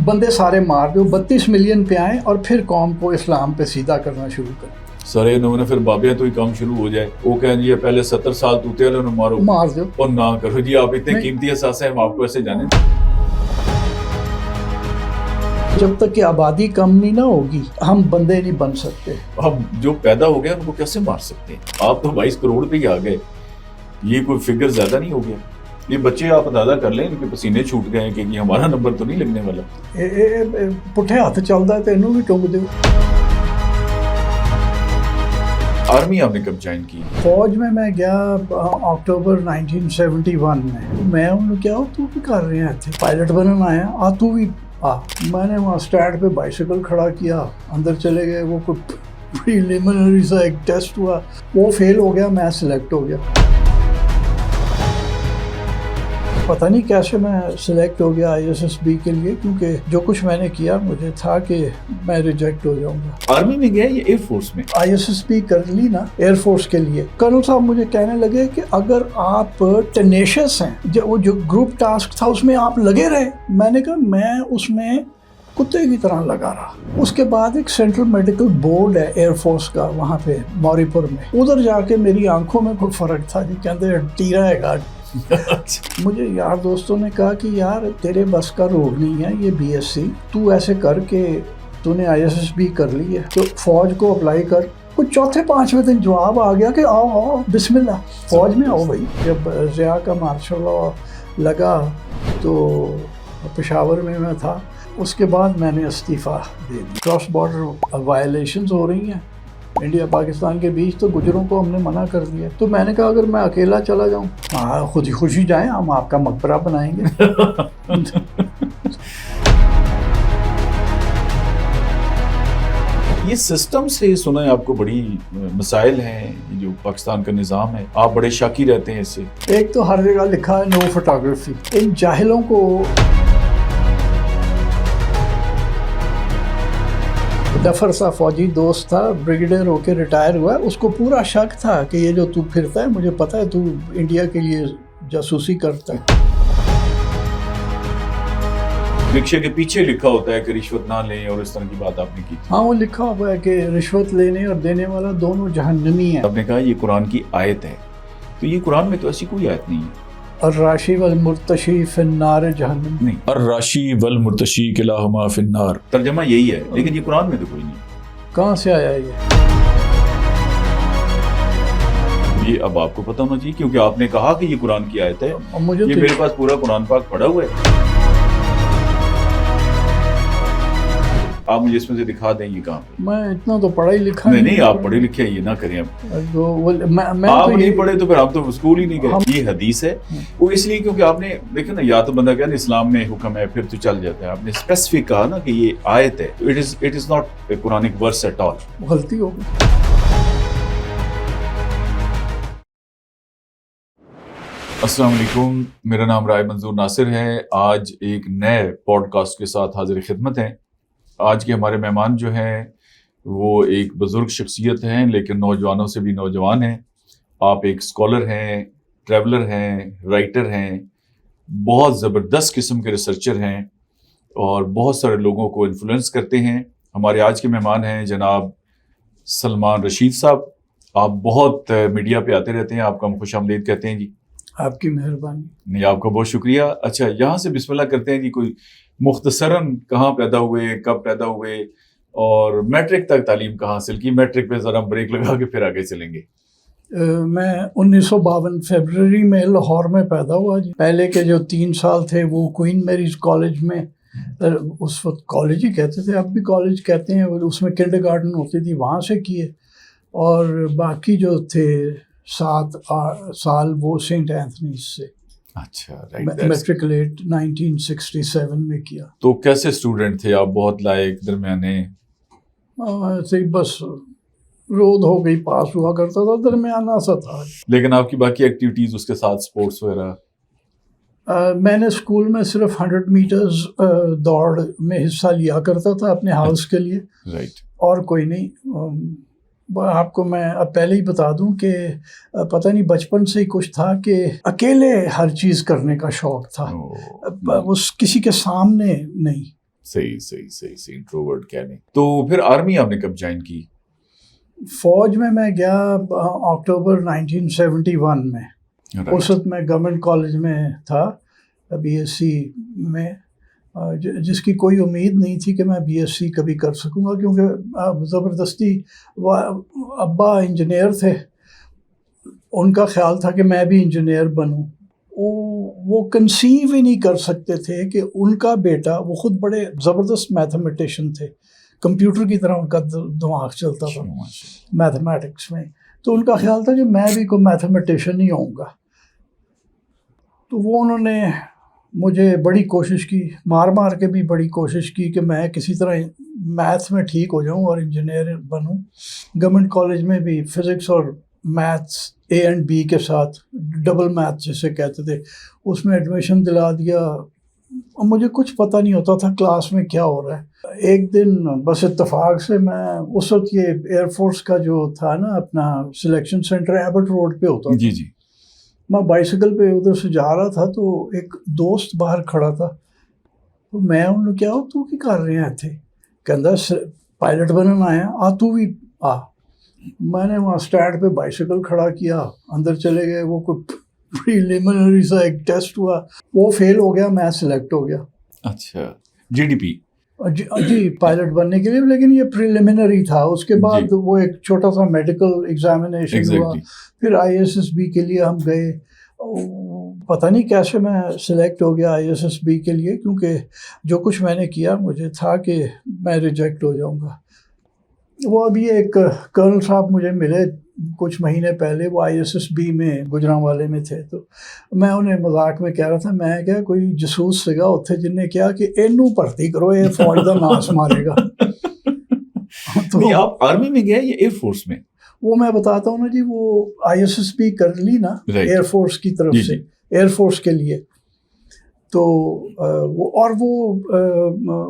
بندے سارے مار دو, 32 ملین پہ آئیں اور پھر قوم کو اسلام پہ سیدھا کرنا شروع کریں. سارے انہوں نے پھر بابیا تو ہی کام شروع ہو جائے, وہ کہیں جی پہلے 70 سال توتے والوں نے مار دو اور نہ کرو جی آپ اتنے قیمتی اثاثے ہیں ہم آپ کو ایسے جانے. جب تک کہ آبادی کم نہیں نہ ہوگی ہم بندے نہیں بن سکتے. اب جو پیدا ہو گیا ان کو کیسے مار سکتے ہیں؟ آپ تو 22 کروڑ پہ ہی آ گئے, یہ کوئی فگر زیادہ نہیں ہو گیا؟ یہ بچے آپ اندازہ کر لیں ان کے پسینے چھوٹ گئے ہیں کہ یہ ہمارا نمبر تو نہیں لگنے والا. پٹھے ہاتھ چلتا ہے تو انہوں بھی ٹونگ دو. آرمی آپ نے کب جوائن کی؟ فوج میں گیا اکتوبر 1971 میں انہوں نے کیا تو بھی کر رہے ہیں تھے پائلٹ بننا آیا تو بھی میں نے وہاں سٹینڈ پہ بائسیکل کھڑا کیا, اندر چلے گئے, وہ کوئی پریلیمنری سا ایک ٹیسٹ ہوا, وہ فیل ہو گیا, میں سلیکٹ ہو گیا. پتہ نہیں کیسے میں سلیکٹ ہو گیا ISSB کے لیے, کیونکہ جو کچھ میں نے کیا مجھے تھا کہ میں ریجیکٹ ہو جاؤں گا. آرمی میں گیا یا ایئر فورس میں؟ ISSB کر لی نا ایئر فورس کے لیے. کرنل صاحب مجھے کہنے لگے کہ اگر آپ ٹینیشس ہیں, وہ جو گروپ ٹاسک تھا اس میں آپ لگے رہے. میں نے کہا میں اس میں کتے کی طرح لگا رہا. اس کے بعد ایک سینٹرل میڈیکل بورڈ ہے ایئر فورس کا وہاں پہ موری پور میں, ادھر جا کے میری آنکھوں میں کوئی فرق تھا. جی کہتے ہیں ٹیرا ہے گاڑ. مجھے یار دوستوں نے کہا کہ یار تیرے بس کا روڈ نہیں ہے یہ BSc, تو ایسے کر کے تو نے ISSB کر لی ہے تو فوج کو اپلائی کر. کچھ چوتھے پانچویں دن جواب آ گیا کہ آؤ بسم اللہ فوج میں آؤ بھائی. جب ضیاء کا مارشل لاء لگا تو پشاور میں تھا, اس کے بعد میں نے استعفیٰ دے دی. کراس بارڈر وائلیشنز ہو رہی ہیں انڈیا پاکستان کے بیچ, تو گجروں کو ہم نے منع کر دیا. تو میں نے کہا اگر میں اکیلا چلا جاؤں, خود ہی خوشی جائیں, ہم آپ کا مقبرہ بنائیں گے. یہ سسٹم سے سنا ہے آپ کو بڑی مسائل ہیں, جو پاکستان کا نظام ہے آپ بڑے شاکی رہتے ہیں اس سے. ایک تو ہر جگہ لکھا ہے نو فوٹوگرافی. ان جاہلوں کو ڈفر سا فوجی دوست تھا, بریگیڈیئر ہو کے ریٹائر ہوا, اس کو پورا شک تھا کہ یہ جو تو پھرتا ہے مجھے پتا ہے تو انڈیا کے لیے جاسوسی کرتا ہے. رکشے کے پیچھے لکھا ہوتا ہے کہ رشوت نہ لیں اور اس طرح کی بات آپ نے کی تھی. ہاں وہ لکھا ہوا ہے کہ رشوت لینے اور دینے والا دونوں جہنمی ہیں. آپ نے کہا یہ قرآن کی آیت ہے, تو یہ قرآن میں تو ایسی کوئی آیت نہیں ہے. الراشی والمرتشی فی النار جہنم. نہیں, الراشی والمرتشی کلاہما فی النار, ترجمہ یہی ہے, لیکن یہ قرآن میں تو کوئی نہیں. کہاں سے آیا یہ اب آپ کو پتہ ہونا چاہیے, کیونکہ آپ نے کہا کہ یہ قرآن کی آیت ہے. مجھے یہ میرے پاس پورا قرآن پاک پڑھا ہوا ہے, آپ مجھے اس میں سے دکھا دیں یہ کہاں پہ. میں اتنا تو پڑھا ہی لکھا نہیں آپ پڑھے لکھے یہ نہ کریں. آپ نہیں پڑھے تو پھر آپ تو اسکول ہی نہیں گئے. یہ حدیث ہے وہ اس لیے کیونکہ آپ نے دیکھا نا, یا تو بندہ کہا نا اسلام میں حکم ہے پھر تو چل جاتا ہے. آپ نے اسپیسیفک کہا نا کہ یہ آیت ہے, it is not a Quranic verse at all. غلطی ہو گئی. السلام علیکم, میرا نام رائے منظور ناصر ہے. آج ایک نئے پوڈ کاسٹ کے ساتھ حاضر خدمت ہیں. آج کے ہمارے مہمان جو ہیں وہ ایک بزرگ شخصیت ہیں, لیکن نوجوانوں سے بھی نوجوان ہیں. آپ ایک اسکالر ہیں, ٹریولر ہیں, رائٹر ہیں, بہت زبردست قسم کے ریسرچر ہیں اور بہت سارے لوگوں کو انفلوئنس کرتے ہیں. ہمارے آج کے مہمان ہیں جناب سلمان رشید صاحب. آپ بہت میڈیا پہ آتے رہتے ہیں, آپ کا ہم خوش آمدید کہتے ہیں. جی آپ کی مہربانی. نہیں, آپ کا بہت شکریہ. اچھا, یہاں سے بسم اللہ کرتے ہیں جی. کوئی مختصراً کہاں پیدا ہوئے, کب پیدا ہوئے, اور میٹرک تک تعلیم کہاں حاصل کی؟ میٹرک پہ ذرا بریک لگا کے پھر آگے چلیں گے. میں 1952 فیبرری میں لاہور میں پیدا ہوا. جی پہلے کے جو 3 سال تھے وہ کوئین میریز کالج میں, اس وقت کالج ہی کہتے تھے, اب بھی کالج کہتے ہیں, اس میں کنڈر گارڈن ہوتی تھی, وہاں سے کیے. اور باقی جو تھے 7 سال وہ سینٹ اینتھنیز سے. اچھا, میٹریکولیٹ 1967 میں کیا. تو کیسے اسٹوڈنٹ تھے آپ؟ بہت لائق, درمیانے؟ ایسے ہی بس رود ہو گئی, پاس ہوا کرتا تھا, درمیانہ سا تھا. لیکن آپ کی باقی ایکٹیویٹیز اس کے ساتھ اسپورٹس وغیرہ؟ میں نے اسکول میں صرف 100 میٹرز دوڑ میں حصہ لیا کرتا تھا اپنے ہاؤس کے لیے, رائٹ, اور کوئی نہیں. آپ کو میں اب پہلے ہی بتا دوں کہ پتہ نہیں بچپن سے ہی کچھ تھا کہ اکیلے ہر چیز کرنے کا شوق تھا, اس کسی کے سامنے نہیں. صحیح انٹروورٹ کہہ لیں. تو پھر آرمی آپ نے کب جوائن کی؟ فوج میں گیا اکتوبر 1971 میں. اس وقت میں گورنمنٹ کالج میں تھا BSc میں، جس کی کوئی امید نہیں تھی کہ میں BSc کبھی کر سکوں گا، کیونکہ زبردستی ابا انجینئر تھے، ان کا خیال تھا کہ میں بھی انجینئر بنوں. وہ کنسیو ہی نہیں کر سکتے تھے کہ ان کا بیٹا، وہ خود بڑے زبردست میتھمیٹیشین تھے، کمپیوٹر کی طرح ان کا دماغ چلتا تھا میتھمیٹکس میں، تو ان کا خیال تھا کہ میں بھی کوئی میتھمیٹیشین ہی ہوں گا. تو وہ انہوں نے مجھے بڑی کوشش کی، مار کے بھی بڑی کوشش کی کہ میں کسی طرح میتھ میں ٹھیک ہو جاؤں اور انجینئر بنوں. گورنمنٹ کالج میں بھی فزکس اور میتھس A and B کے ساتھ ڈبل میتھ جسے کہتے تھے، اس میں ایڈمیشن دلا دیا. مجھے کچھ پتہ نہیں ہوتا تھا کلاس میں کیا ہو رہا ہے. ایک دن بس اتفاق سے میں اس وقت یہ ایئر فورس کا جو تھا نا اپنا سلیکشن سینٹر ایبٹ روڈ پہ ہوتا تھا. جی میں بائیسیکل پہ ادھر سے جا رہا تھا تو ایک دوست باہر کھڑا تھا. تو میں انہوں نے کیا تو کی کر رہے ہیں تھے، کہندا پائلٹ بننا آیا تو بھی آ. میں نے وہاں اسٹینڈ پہ بائیسیکل کھڑا کیا، اندر چلے گئے. وہ کوئی پریلیمنری سا ایک ٹیسٹ ہوا، وہ فیل ہو گیا، میں سلیکٹ ہو گیا. اچھا GDP جی پائلٹ بننے کے لیے، لیکن یہ پریلیمنری تھا. اس کے بعد وہ ایک چھوٹا سا میڈیکل ایگزامینیشن ہوا، پھر ISSB کے لیے ہم گئے. پتہ نہیں کیسے میں سلیکٹ ہو گیا ISSB کے لیے، کیونکہ جو کچھ میں نے کیا مجھے تھا کہ میں ریجیکٹ ہو جاؤں گا. وہ ابھی ایک کرنل صاحب مجھے ملے کچھ مہینے پہلے، وہ ISSB میں گجرانوالے میں تھے. تو میں انہیں مذاق میں کہہ رہا تھا، میں کیا کوئی جسوس سگا اتھے جن نے کیا کہ اینو بھرتی کرو، یہ فوج دا ناس مارے گا. تو آپ آرمی میں گئے یا ایئر فورس میں؟ وہ میں بتاتا ہوں نا جی، وہ ISSB کر لی نا ایئر فورس کی طرف سے، ایئر فورس کے لیے. تو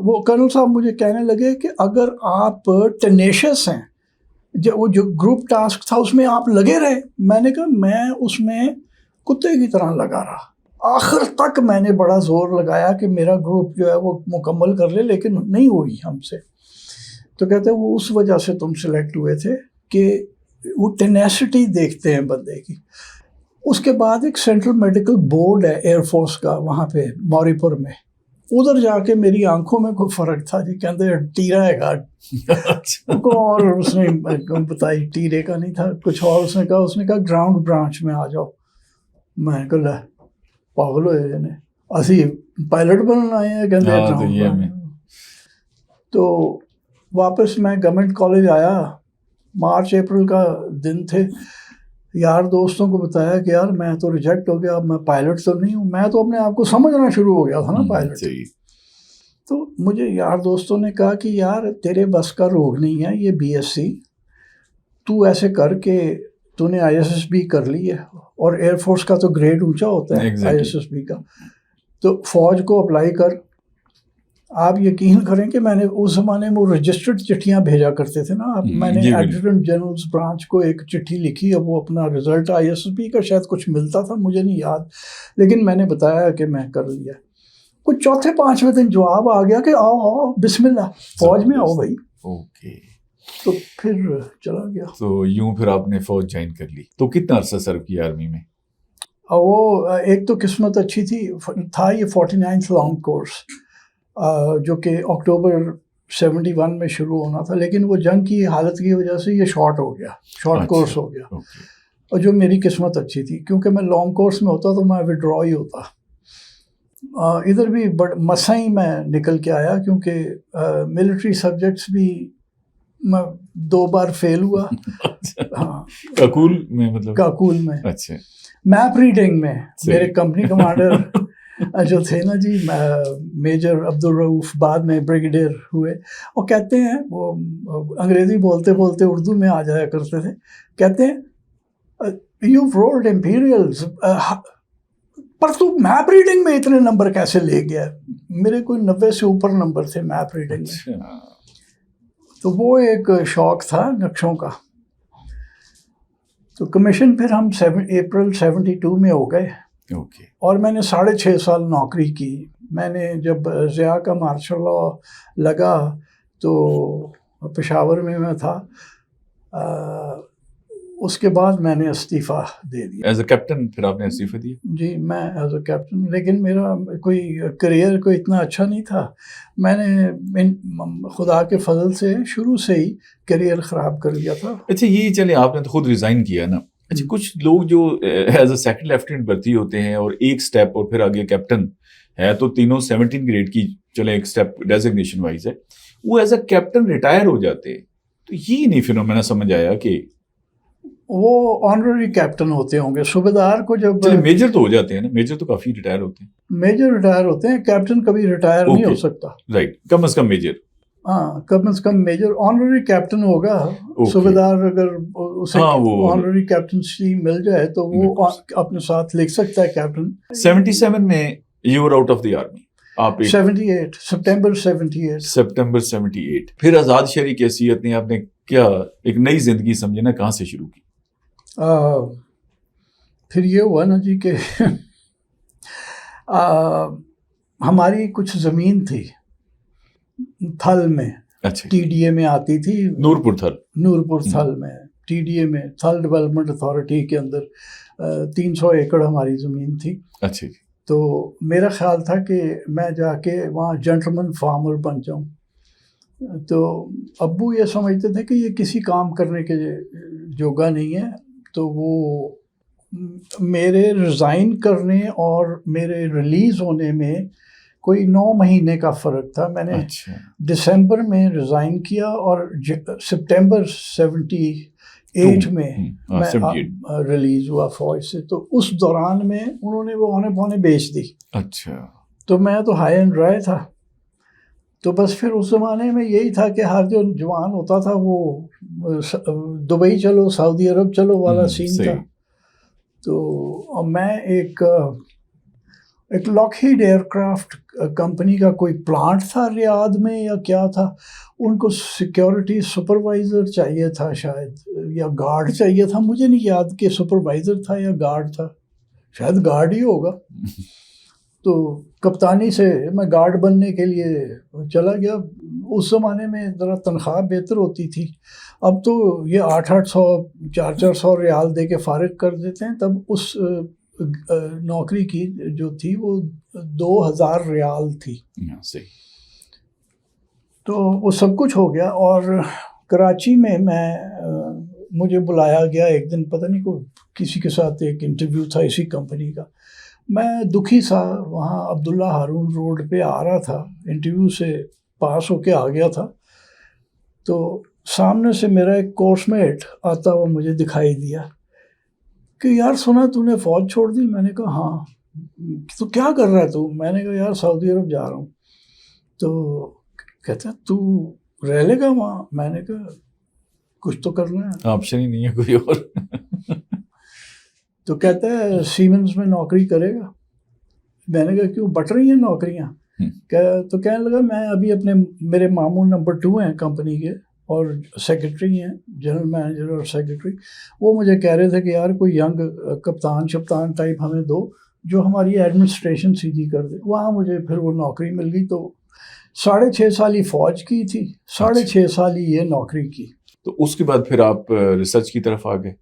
وہ کرنل صاحب مجھے کہنے لگے کہ اگر آپ ٹینیشس ہیں، وہ جو گروپ ٹاسک تھا اس میں آپ لگے رہے. میں نے کہا میں اس میں کتے کی طرح لگا رہا، آخر تک میں نے بڑا زور لگایا کہ میرا گروپ جو ہے وہ مکمل کر لے، لیکن نہیں ہوئی ہم سے. تو کہتے ہیں وہ اس وجہ سے تم سلیکٹ ہوئے تھے کہ وہ ٹینیسٹی دیکھتے ہیں بندے کی. اس کے بعد ایک سینٹرل میڈیکل بورڈ ہے ایئر فورس کا وہاں پہ موری پور میں، ادھر جا کے میری آنکھوں میں کوئی فرق تھا جی. کہتے ٹیرا ہے گا اور اس نے بتائی ٹیرے کا نہیں تھا کچھ اور. اس نے کہا گراؤنڈ برانچ میں آ جاؤ. میں کہ پاگل ہوئے نے، اسی پائلٹ بننا آئے ہیں کہتے گراؤنڈ. تو واپس میں گورنمنٹ کالج آیا، مارچ اپریل کا دن تھے. یار دوستوں کو بتایا کہ یار میں تو ریجیکٹ ہو گیا، اب میں پائلٹ تو نہیں ہوں. میں تو اپنے آپ کو سمجھنا شروع ہو گیا تھا نا پائلٹ. تو مجھے یار دوستوں نے کہا کہ یار تیرے بس کا روگ نہیں ہے یہ BSc، تو ایسے کر کے تو نے ISSB کر لی ہے، اور ایئر فورس کا تو گریڈ اونچا ہوتا ہے ISSB کا، تو فوج کو اپلائی کر. آپ یقین کریں کہ میں نے اس زمانے میں وہ رجسٹرڈ چٹھیاں بھیجا کرتے تھے نا. میں نے ایڈجوٹنٹ جنرلز برانچ کو ایک چٹھی لکھی، اب وہ اپنا رزلٹ ISSB کا شاید کچھ ملتا تھا مجھے نہیں یاد، لیکن میں نے بتایا کہ میں کر لیا. کچھ چوتھے پانچویں دن جواب آ گیا کہ آؤ بسم اللہ فوج میں آؤ بھائی. تو پھر چلا گیا. تو یوں پھر آپ نے فوج جوائن کر لی. تو کتنا عرصہ سرو کیا آرمی میں؟ وہ ایک تو قسمت اچھی تھی، تھا یہ 49th لانگ کورس جو کہ اکتوبر 71 میں شروع ہونا تھا، لیکن وہ جنگ کی حالت کی وجہ سے یہ شارٹ ہو گیا، شارٹ کورس ہو گیا. اور جو میری قسمت اچھی تھی، کیونکہ میں لانگ کورس میں ہوتا تو میں وڈرا ہی ہوتا. ادھر بھی مسا ہی میں نکل کے آیا، کیونکہ ملٹری سبجیکٹس بھی میں 2 بار فیل ہوا. ہاں کاکول میں، مطلب کاکول میں. اچھا میپ ریڈنگ میں میرے کمپنی کمانڈر جو تھے نا جی میجر عبدالرؤف، بعد میں بریگیڈیئر ہوئے، وہ کہتے ہیں، وہ انگریزی بولتے بولتے اردو میں آ جایا کرتے تھے. کہتے ہیں یو رولڈ امپیریلز، پر تو میپ ریڈنگ میں اتنے نمبر کیسے لے گیا؟ میرے کوئی 90 سے اوپر نمبر تھے میپ ریڈنگ میں. تو وہ ایک شوق تھا نقشوں کا. تو کمیشن پھر ہم اپریل 72 میں ہو گئے، اور میں نے 6.5 سال نوکری کی میں نے جب ضیاء کا مارشل لاء لگا تو پشاور میں تھا، اس کے بعد میں نے استعفیٰ دے دیا ایز اے کیپٹن. پھر آپ نے استعفیٰ دیا؟ جی میں ایز اے کیپٹن، لیکن میرا کوئی کریئر کوئی اتنا اچھا نہیں تھا. میں نے خدا کے فضل سے شروع سے ہی کریئر خراب کر لیا تھا. اچھا یہ چلے آپ نے تو خود ریزائن کیا نا. اچھا کچھ لوگ جو ایز اے سیکنڈ لیفٹیننٹ بھرتی ہوتے ہیں اور ایک سٹیپ اور پھر آگے کیپٹن ہے، تو تینوں 17 گریڈ کی چلے ایک سٹیپ ڈیزگنیشن وائز ہے، وہ ایز اے کیپٹن ریٹائر ہو جاتے ہیں. تو یہ نہیں فینومینا سمجھ آیا کہ وہ آنرری کیپٹن ہوتے ہوں گے. صوبیدار کو جب چلے میجر تو ہو جاتے ہیں نا، میجر تو کافی ریٹائر ہوتے ہیں. میجر ریٹائر ہوتے ہیں، کیپٹن کبھی ریٹائر نہیں ہو سکتا. رائٹ، کم از کم میجر. ہاں کم از کم میجر. آنرری کیپٹن ہوگا. صوبیدار اگر اسے آنرری کیپٹنسی مل جائے تو وہ اپنے ساتھ لکھ سکتا ہے کیپٹن. 77 میں you were out of the army. آپ 78 سپٹمبر 78 پھر آزاد شہری کی حیثیت نے آپ نے کیا ایک نئی زندگی سمجھے نا، کہاں سے شروع کی؟ پھر یہ ہوا نا جی کہ ہماری کچھ زمین تھی تھل میں. اچھا ٹی ڈی اے میں آتی تھی، نورپور تھل میں ٹی ڈی اے میں تھل ڈیولپمنٹ اتھارٹی کے اندر 300 ایکڑ ہماری زمین تھی. اچھا. تو میرا خیال تھا کہ میں جا کے وہاں جنٹلمن فارمر بن جاؤں. تو ابو یہ سمجھتے تھے کہ یہ کسی کام کرنے کے جوگا نہیں ہے. تو وہ میرے ریزائن کرنے اور میرے ریلیز ہونے میں کوئی 9 مہینے کا فرق تھا. میں نے دسمبر میں ریزائن کیا اور سپٹمبر 78 میں ریلیز ہوا فوج سے. تو اس دوران میں انہوں نے وہ اونے پونے بیچ دی. اچھا. تو میں تو ہائی اینڈ ڈرائی تھا. تو بس پھر اس زمانے میں یہی تھا کہ ہر جو جوان ہوتا تھا وہ دبئی چلو سعودی عرب چلو والا سین تھا. تو میں ایک لاکہیڈ ایئر کرافٹ کمپنی کا کوئی پلانٹ تھا ریاض میں یا کیا تھا، ان کو سیکیورٹی سپروائزر چاہیے تھا شاید، یا گارڈ چاہیے تھا. مجھے نہیں یاد کہ سپروائزر تھا یا گارڈ تھا، شاید گارڈ ہی ہوگا. تو کپتانی سے میں گارڈ بننے کے لیے چلا گیا. اس زمانے میں ذرا تنخواہ بہتر ہوتی تھی. اب تو یہ 800 400 ریال دے کے فارغ کر دیتے ہیں. تب اس نوکری کی جو تھی وہ 2000 ریال تھی. تو وہ سب کچھ ہو گیا. اور کراچی میں مجھے بلایا گیا ایک دن، پتہ نہیں کوئی کسی کے ساتھ ایک انٹرویو تھا اسی کمپنی کا. میں دکھی سا وہاں عبداللہ ہارون روڈ پہ آ رہا تھا، انٹرویو سے پاس ہو کے آ گیا تھا. تو سامنے سے میرا ایک کورس میٹ آتا ہوا مجھے دکھائی دیا کہ یار سنا تو نے فوج چھوڑ دی. میں نے کہا ہاں. تو کیا کر رہا ہے تو؟ میں نے کہا یار سعودی عرب جا رہا ہوں. تو کہتا تو رہ لے گا وہاں؟ میں نے کہا کچھ تو کرنا ہے، آپشن ہی نہیں ہے کوئی اور. تو کہتا ہے سیمنز میں نوکری کرے گا. میں نے کہا کیوں بٹ رہی ہیں نوکریاں؟ تو کہنے لگا میں ابھی میرے ماموں نمبر 2 ہیں کمپنی کے اور سیکرٹری ہیں، جنرل مینیجر اور سیکرٹری. وہ مجھے کہہ رہے تھے کہ یار کوئی ینگ کپتان شپتان ٹائپ ہمیں دو جو ہماری ایڈمنسٹریشن سیدھی کر دے. وہاں مجھے پھر وہ نوکری مل گئی. تو 6.5 سال ہی فوج کی تھی، 6.5 سال ہی یہ نوکری کی. تو اس کے بعد پھر آپ ریسرچ کی طرف آ گئے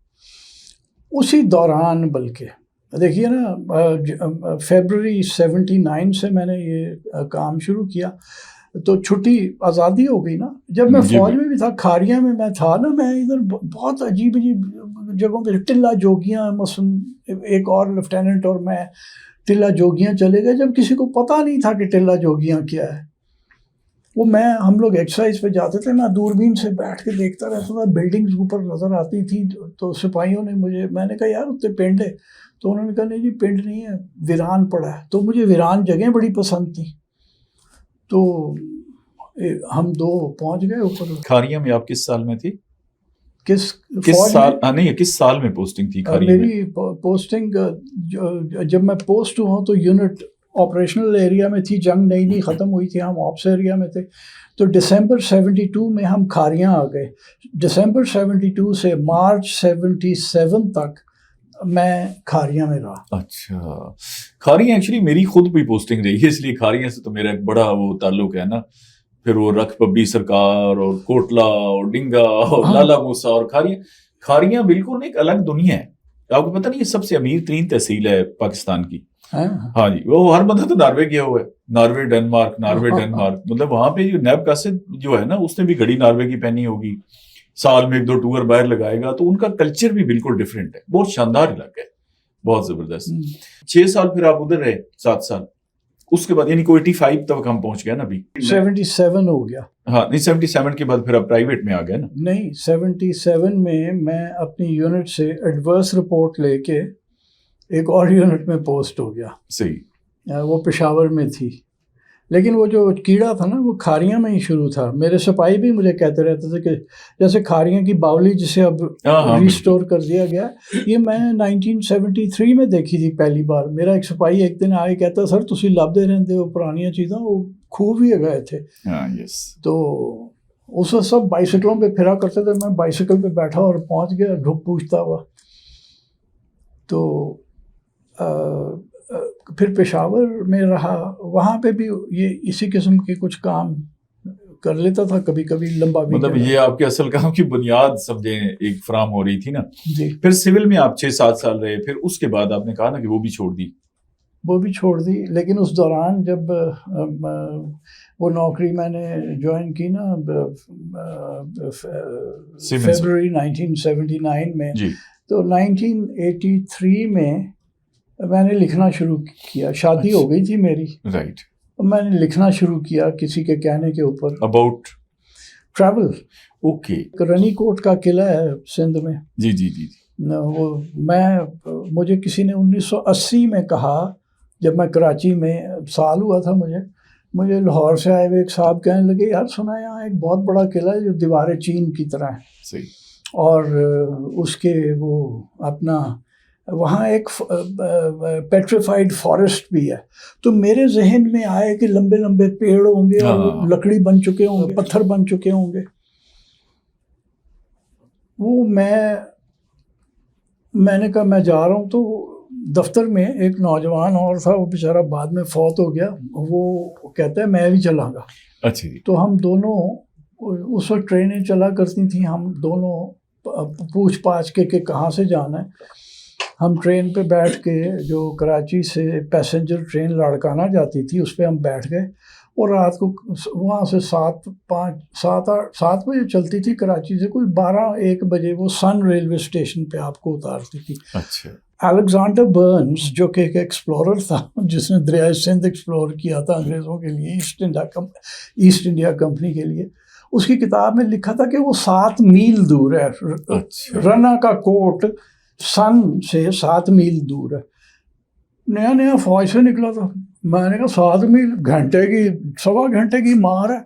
اسی دوران. بلکہ دیکھیے نا فیبرری 79 سے میں نے یہ کام شروع کیا. تو چھٹی آزادی ہو گئی نا. جب میں فوج میں بھی تھا، کھاریاں میں تھا نا، میں ادھر بہت عجیب جگہوں پہ ٹلہ جوگیاں مثلاً ایک اور لیفٹیننٹ اور میں ٹلہ جوگیاں چلے گئے جب کسی کو پتہ نہیں تھا کہ ٹلہ جوگیاں کیا ہے. وہ ہم لوگ ایکسرسائز پہ جاتے تھے، میں دوربین سے بیٹھ کے دیکھتا رہتا تھا. بلڈنگز اوپر نظر آتی تھی. تو سپاہیوں نے میں نے کہا یار اتنے پنڈ ہے. تو انہوں نے کہا نہیں جی پنڈ نہیں ہے، ویران پڑا ہے. تو مجھے ویران جگہیں بڑی پسند تھیں. تو ہم 2 پہنچ گئے اوپر. کھاریاں میں آپ کس سال میں تھی؟ کس سال؟ نہیں، کس سال میں پوسٹنگ تھی کھاریاں میں؟ میری پوسٹنگ جب میں پوسٹ ہوا تو یونٹ آپریشنل ایریا میں تھی. جنگ نئی ختم ہوئی تھی، ہم آپس ایریا میں تھے. تو دسمبر 72 میں ہم کھاریاں آ گئے. دسمبر 72 سے مارچ 77 تک میں کھاریاں میں رہا. اچھا کھاریاں ایکچولی میری خود بھی پوسٹنگ رہی ہے، اس لیے کھاریاں سے تو میرا ایک بڑا وہ تعلق ہے نا. پھر وہ رکھ پبی سرکار اور کوٹلا اور ڈنگا اور لالا موسا اور کھاریاں بالکل ایک الگ دنیا ہے. آپ کو پتہ نہیں یہ سب سے امیر ترین تحصیل ہے پاکستان کی. ہاں جی وہ ہر بندہ تو ناروے گیا ہوا ہے، ناروے ڈنمارک مطلب وہاں پہ جو نیب قاصد جو ہے نا اس نے بھی گھڑی ناروے کی پہنی ہوگی، سال میں 1-2 ٹور باہر لگائے گا، تو ان کا کلچر بھی بالکل ڈفرینٹ ہے. بہت شاندار علاقہ ہے، بہت زبردست. 6 سال پھر آپ ادھر رہے، 7 سال اس کے بعد یعنی کوئی 85 تک ہم پہنچ گیا نا ابھی. 77 ہو گیا. ہاں نہیں 77 کے بعد پھر آپ پرائیویٹ میں آ گئے نا. نہیں 77 میں اپنی یونٹ سے ایڈورس رپورٹ لے کے ایک اور یونٹ میں پوسٹ ہو گیا. صحیح. وہ پشاور میں تھی، لیکن وہ جو کیڑا تھا نا وہ کھاریاں میں ہی شروع تھا. میرے سپاہی بھی مجھے کہتے رہتے تھے کہ جیسے کھاریاں کی باولی جسے اب ریسٹور کر دیا گیا، یہ میں 1973 میں دیکھی تھی پہلی بار. میرا ایک سپاہی ایک دن آئے کہتا سر تسی لبدے رہندے ہو پرانیاں چیزاں، وہ خوب ہی گئے تھے. تو اس وقت سب بائیسیکلوں پہ پھرا کرتے تھے، میں بائیسیکل پہ بیٹھا اور پہنچ گیا ڈھک پوچھتا ہوا. تو پھر پشاور میں رہا، وہاں پہ بھی یہ اسی قسم کے کچھ کام کر لیتا تھا کبھی کبھی لمبا بھی. مطلب یہ آپ کے اصل کام کی بنیاد سمجھیں ایک فراہم ہو رہی تھی نا. جی. پھر سول میں آپ 6-7 سال رہے، پھر اس کے بعد آپ نے کہا نا کہ وہ بھی چھوڑ دی. لیکن اس دوران جب وہ نوکری میں نے جوائن کی نا فیبروری 1979 میں، تو 1983 میں نے لکھنا شروع کیا. شادی ہو گئی تھی میری، رائٹ. میں نے لکھنا شروع کیا کسی کے کہنے کے اوپر اباؤٹ ٹریول. اوکے. رنی کوٹ کا قلعہ ہے سندھ میں. جی. وہ مجھے کسی نے 1980 میں کہا، جب میں کراچی میں سال ہوا تھا مجھے لاہور سے آئے ہوئے ایک صاحب کہنے لگے یار سنا یہاں ایک بہت بڑا قلعہ ہے جو دیوار چین کی طرح ہے. صحیح. اور اس کے وہ اپنا وہاں ایک پیٹریفائڈ فارسٹ بھی ہے. تو میرے ذہن میں آئے کہ لمبے لمبے پیڑ ہوں گے اور لکڑی بن چکے ہوں گے، پتھر بن چکے ہوں گے. وہ میں نے کہا میں جا رہا ہوں. تو دفتر میں ایک نوجوان اور تھا، وہ بیچارہ بعد میں فوت ہو گیا. وہ کہتا ہے میں بھی چلاں گا. اچھا. تو ہم دونوں اس وقت ٹرینیں چلا کرتی تھیں، ہم دونوں پوچھ پاچھ کے کہ کہاں سے جانا ہے. ہم ٹرین پہ بیٹھ کے، جو کراچی سے پیسنجر ٹرین لاڑکانہ جاتی تھی اس پہ ہم بیٹھ گئے، اور رات کو وہاں سے 7 بجے چلتی تھی کراچی سے، کوئی 12-1 بجے وہ سن ریلوے اسٹیشن پہ آپ کو اتارتی تھی. اچھا. الیگزینڈر برنز جو کہ ایک ایکسپلورر تھا جس نے دریائے سندھ ایکسپلور کیا تھا انگریزوں کے لیے، ایسٹ انڈیا کمپنی کے لیے، اس کی کتاب میں لکھا تھا کہ وہ 7 میل دور ہے. رنا کا کوٹ سن سے 7 میل دور ہے. نیا فوج سے نکلا تھا. میں نے کہا 7 میل سوا گھنٹے کی مار ہے،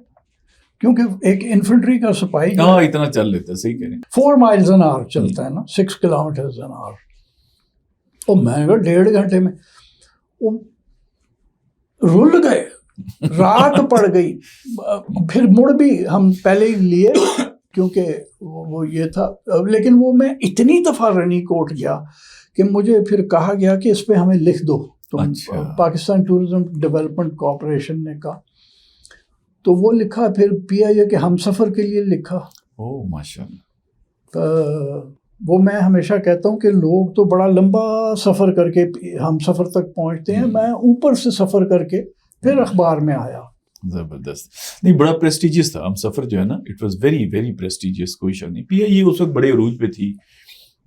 کیونکہ ایک انفنٹری کا سپاہی اتنا چل لیتا ہے. صحیح کہہ رہے ہیں. 4 miles an hour چلتا ہے نا، 6 kilometers an hour. اور میں نے کہا 1.5 گھنٹے میں وہ رل گئے، رات پڑ گئی. پھر مڑ بھی ہم پہلے ہی لیے کیونکہ وہ یہ تھا. لیکن وہ میں اتنی دفعہ رنی کوٹ گیا کہ مجھے پھر کہا گیا کہ اس پہ ہمیں لکھ دو. تو پاکستان ٹورزم ڈیولپمنٹ کارپوریشن نے کہا، تو وہ لکھا. پھر PIA کے ہم سفر کے لیے لکھا. ماشاءاللہ. وہ میں ہمیشہ کہتا ہوں کہ لوگ تو بڑا لمبا سفر کر کے ہم سفر تک پہنچتے ہیں، میں اوپر سے سفر کر کے پھر اخبار میں آیا. زبردست. نہیں بڑا پریسٹیجیس تھا ہم سفر جو ہے نا، it was very very prestigious. کوئی شک نہیں. PIA اس وقت بڑے عروج پہ تھی،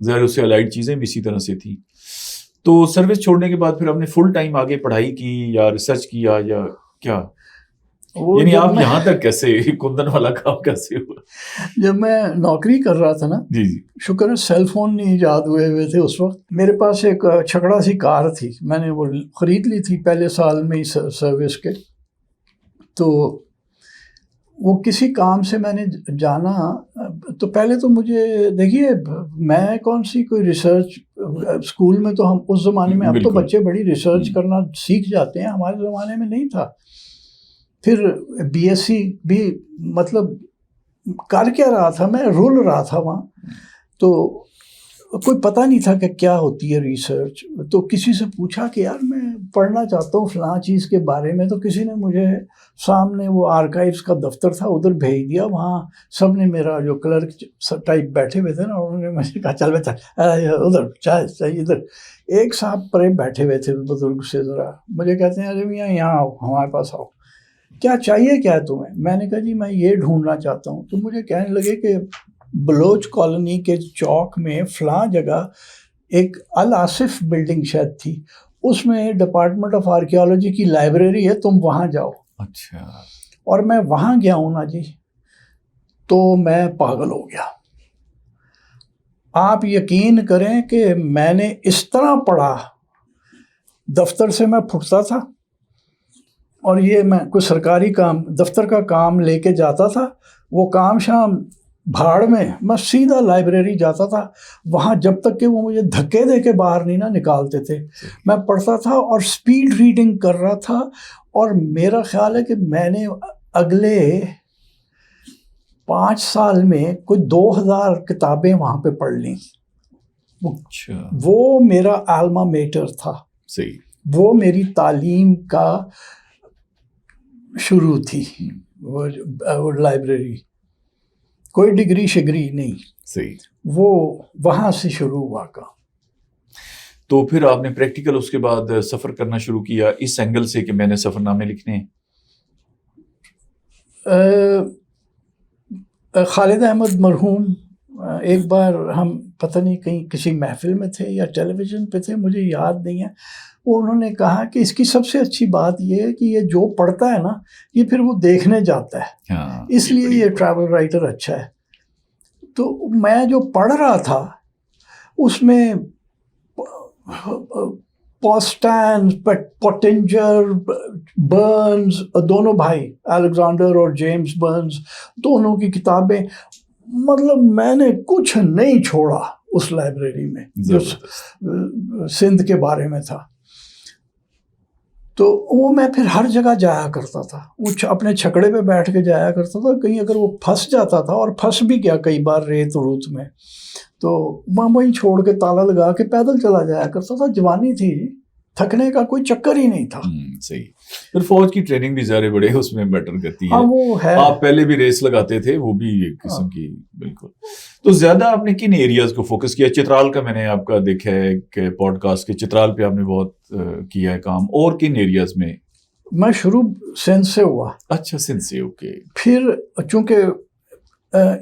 ظاہر اس سے الائڈ چیزیں بھی اسی طرح سے تھیں. تو سروس چھوڑنے کے بعد پھر آپ نے فل ٹائم آگے پڑھائی کی یا ریسرچ کیا یا کیا؟ یعنی آپ یہاں تک کیسے کندن والا کام کیسے ہوا؟ جب میں نوکری کر رہا تھا نا، جی شکر ہے سیل فون نہیں ایجاد ہوئے تھے اس وقت. میرے پاس ایک چھکڑا سی کار تھی، میں نے وہ خرید لی تھی پہلے سال میں ہی سروس کے. تو وہ کسی کام سے میں نے جانا، تو پہلے تو مجھے دیکھیے میں کون سی کوئی ریسرچ اسکول میں، تو ہم اس زمانے میں، اب تو بچے بڑی ریسرچ کرنا سیکھ جاتے ہیں، ہمارے زمانے میں نہیں تھا. پھر BSc بھی مطلب کر کیا رہا تھا، میں رول رہا تھا وہاں. تو کوئی پتہ نہیں تھا کہ کیا ہوتی ہے ریسرچ. تو کسی سے پوچھا کہ یار میں پڑھنا چاہتا ہوں فلاں چیز کے بارے میں, تو کسی نے مجھے سامنے وہ آرکائیوز کا دفتر تھا ادھر بھیج دیا. وہاں سب نے میرا جو کلرک ٹائپ بیٹھے ہوئے تھے نا, انہوں نے مجھے کہا چل بیٹا ادھر چاہیے ادھر. ایک صاحب پرے بیٹھے ہوئے تھے بزرگ سے, ذرا مجھے کہتے ہیں ارے میاں یہاں آؤ, ہمارے پاس آؤ, کیا چاہیے کیا ہے تمہیں؟ میں نے کہا جی میں یہ ڈھونڈنا چاہتا ہوں. تو مجھے کہنے لگے کہ بلوچ کالونی کے چوک میں فلاں جگہ ایک الآصف بلڈنگ شاید تھی, اس میں ڈپارٹمنٹ آف آرکیالوجی کی لائبریری ہے, تم وہاں جاؤ. اچھا. اور میں وہاں گیا ہوں نا جی, تو میں پاگل ہو گیا. آپ یقین کریں کہ میں نے اس طرح پڑھا, دفتر سے میں پھٹتا تھا, اور یہ میں کوئی سرکاری کام دفتر کا کام لے کے جاتا تھا, وہ کام شام بھاڑ میں سیدھا لائبریری جاتا تھا. وہاں جب تک کہ وہ مجھے دھکے دے کے باہر نہیں نہ نکالتے تھے, میں پڑھتا تھا اور سپیڈ ریڈنگ کر رہا تھا. اور میرا خیال ہے کہ میں نے اگلے 5 سال میں کوئی 2000 کتابیں وہاں پہ پڑھ لیں. وہ میرا الما میٹر تھا, وہ میری تعلیم کا شروع تھی وہ لائبریری. کوئی ڈگری شگری نہیں, وہ وہاں سے شروع ہوا کا. تو پھر آپ نے پریکٹیکل اس کے بعد سفر کرنا شروع کیا اس اینگل سے کہ میں نے سفر نامے لکھنے ہیں. خالد احمد مرحوم ایک بار ہم پتہ نہیں کہیں کسی محفل میں تھے یا ٹیلی ویژن پہ تھے, مجھے یاد نہیں ہے, وہ انہوں نے کہا کہ اس کی سب سے اچھی بات یہ ہے کہ یہ جو پڑھتا ہے نا یہ پھر وہ دیکھنے جاتا ہے, اس لیے یہ ٹریول رائٹر اچھا ہے. تو میں جو پڑھ رہا تھا اس میں پوسٹین, پوٹنجر, برنز, دونوں بھائی الیگزینڈر اور جیمز برنز, دونوں کی کتابیں, مطلب میں نے کچھ نہیں چھوڑا اس لائبریری میں جو سندھ کے بارے میں تھا. تو وہ میں پھر ہر جگہ جایا کرتا تھا, وہ اپنے چھکڑے پہ بیٹھ کے جایا کرتا تھا. کہیں اگر وہ پھنس جاتا تھا, اور پھنس بھی گیا کئی بار ریت روت میں, تو میں وہیں چھوڑ کے تالا لگا کے پیدل چلا جایا کرتا تھا. جوانی تھی, تھکنے کا کوئی چکر ہی نہیں تھا. صحیح. پھر فوج کی ٹریننگ بھی ظاہر بڑے اس میں میٹر کرتی ہے. وہ ہے, آپ پہلے بھی ریس لگاتے تھے, وہ بھی ایک قسم کی. بالکل. تو زیادہ آپ نے کن ایریاز کو فوکس کیا؟ چترال کا میں نے آپ کا دیکھا ہے کہ پوڈ کاسٹ کے چترال پہ آپ نے بہت کیا ہے کام, اور کن ایریاز میں؟ میں شروع سندھ سے ہوا. اچھا, سندھ سے. اوکے. پھر چونکہ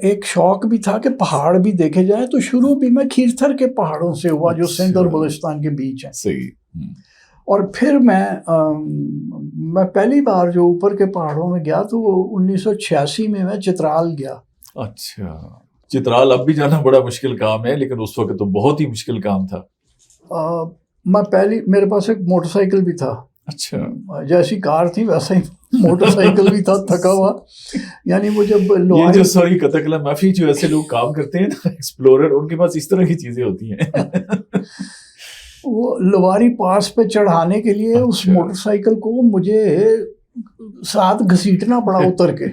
ایک شوق بھی تھا کہ پہاڑ بھی دیکھے جائیں, تو شروع بھی میں کھیرتھر کے پہاڑوں سے ہوا جو سندھ اور بلوچستان کے بیچ ہیں. صحیح. اور پھر میں پہلی بار جو اوپر کے پہاڑوں میں گیا تو وہ 1986 میں چترال گیا. اچھا. چترال اب بھی جانا بڑا مشکل کام ہے, لیکن اس وقت تو بہت ہی مشکل کام تھا. میرے پاس ایک موٹر سائیکل بھی تھا. اچھا. جیسی کار تھی ویسا ہی موٹر سائیکل بھی تھا, تھکا ہوا. یعنی وہ جب یہ جو سوری قطع معافی جو ایسے لوگ کام کرتے ہیں نا ایکسپلورر, ان کے پاس اس طرح کی چیزیں ہوتی ہیں. وہ لواری پاس پہ چڑھانے کے لیے اس موٹر سائیکل کو مجھے ساتھ گھسیٹنا پڑا اتر کے,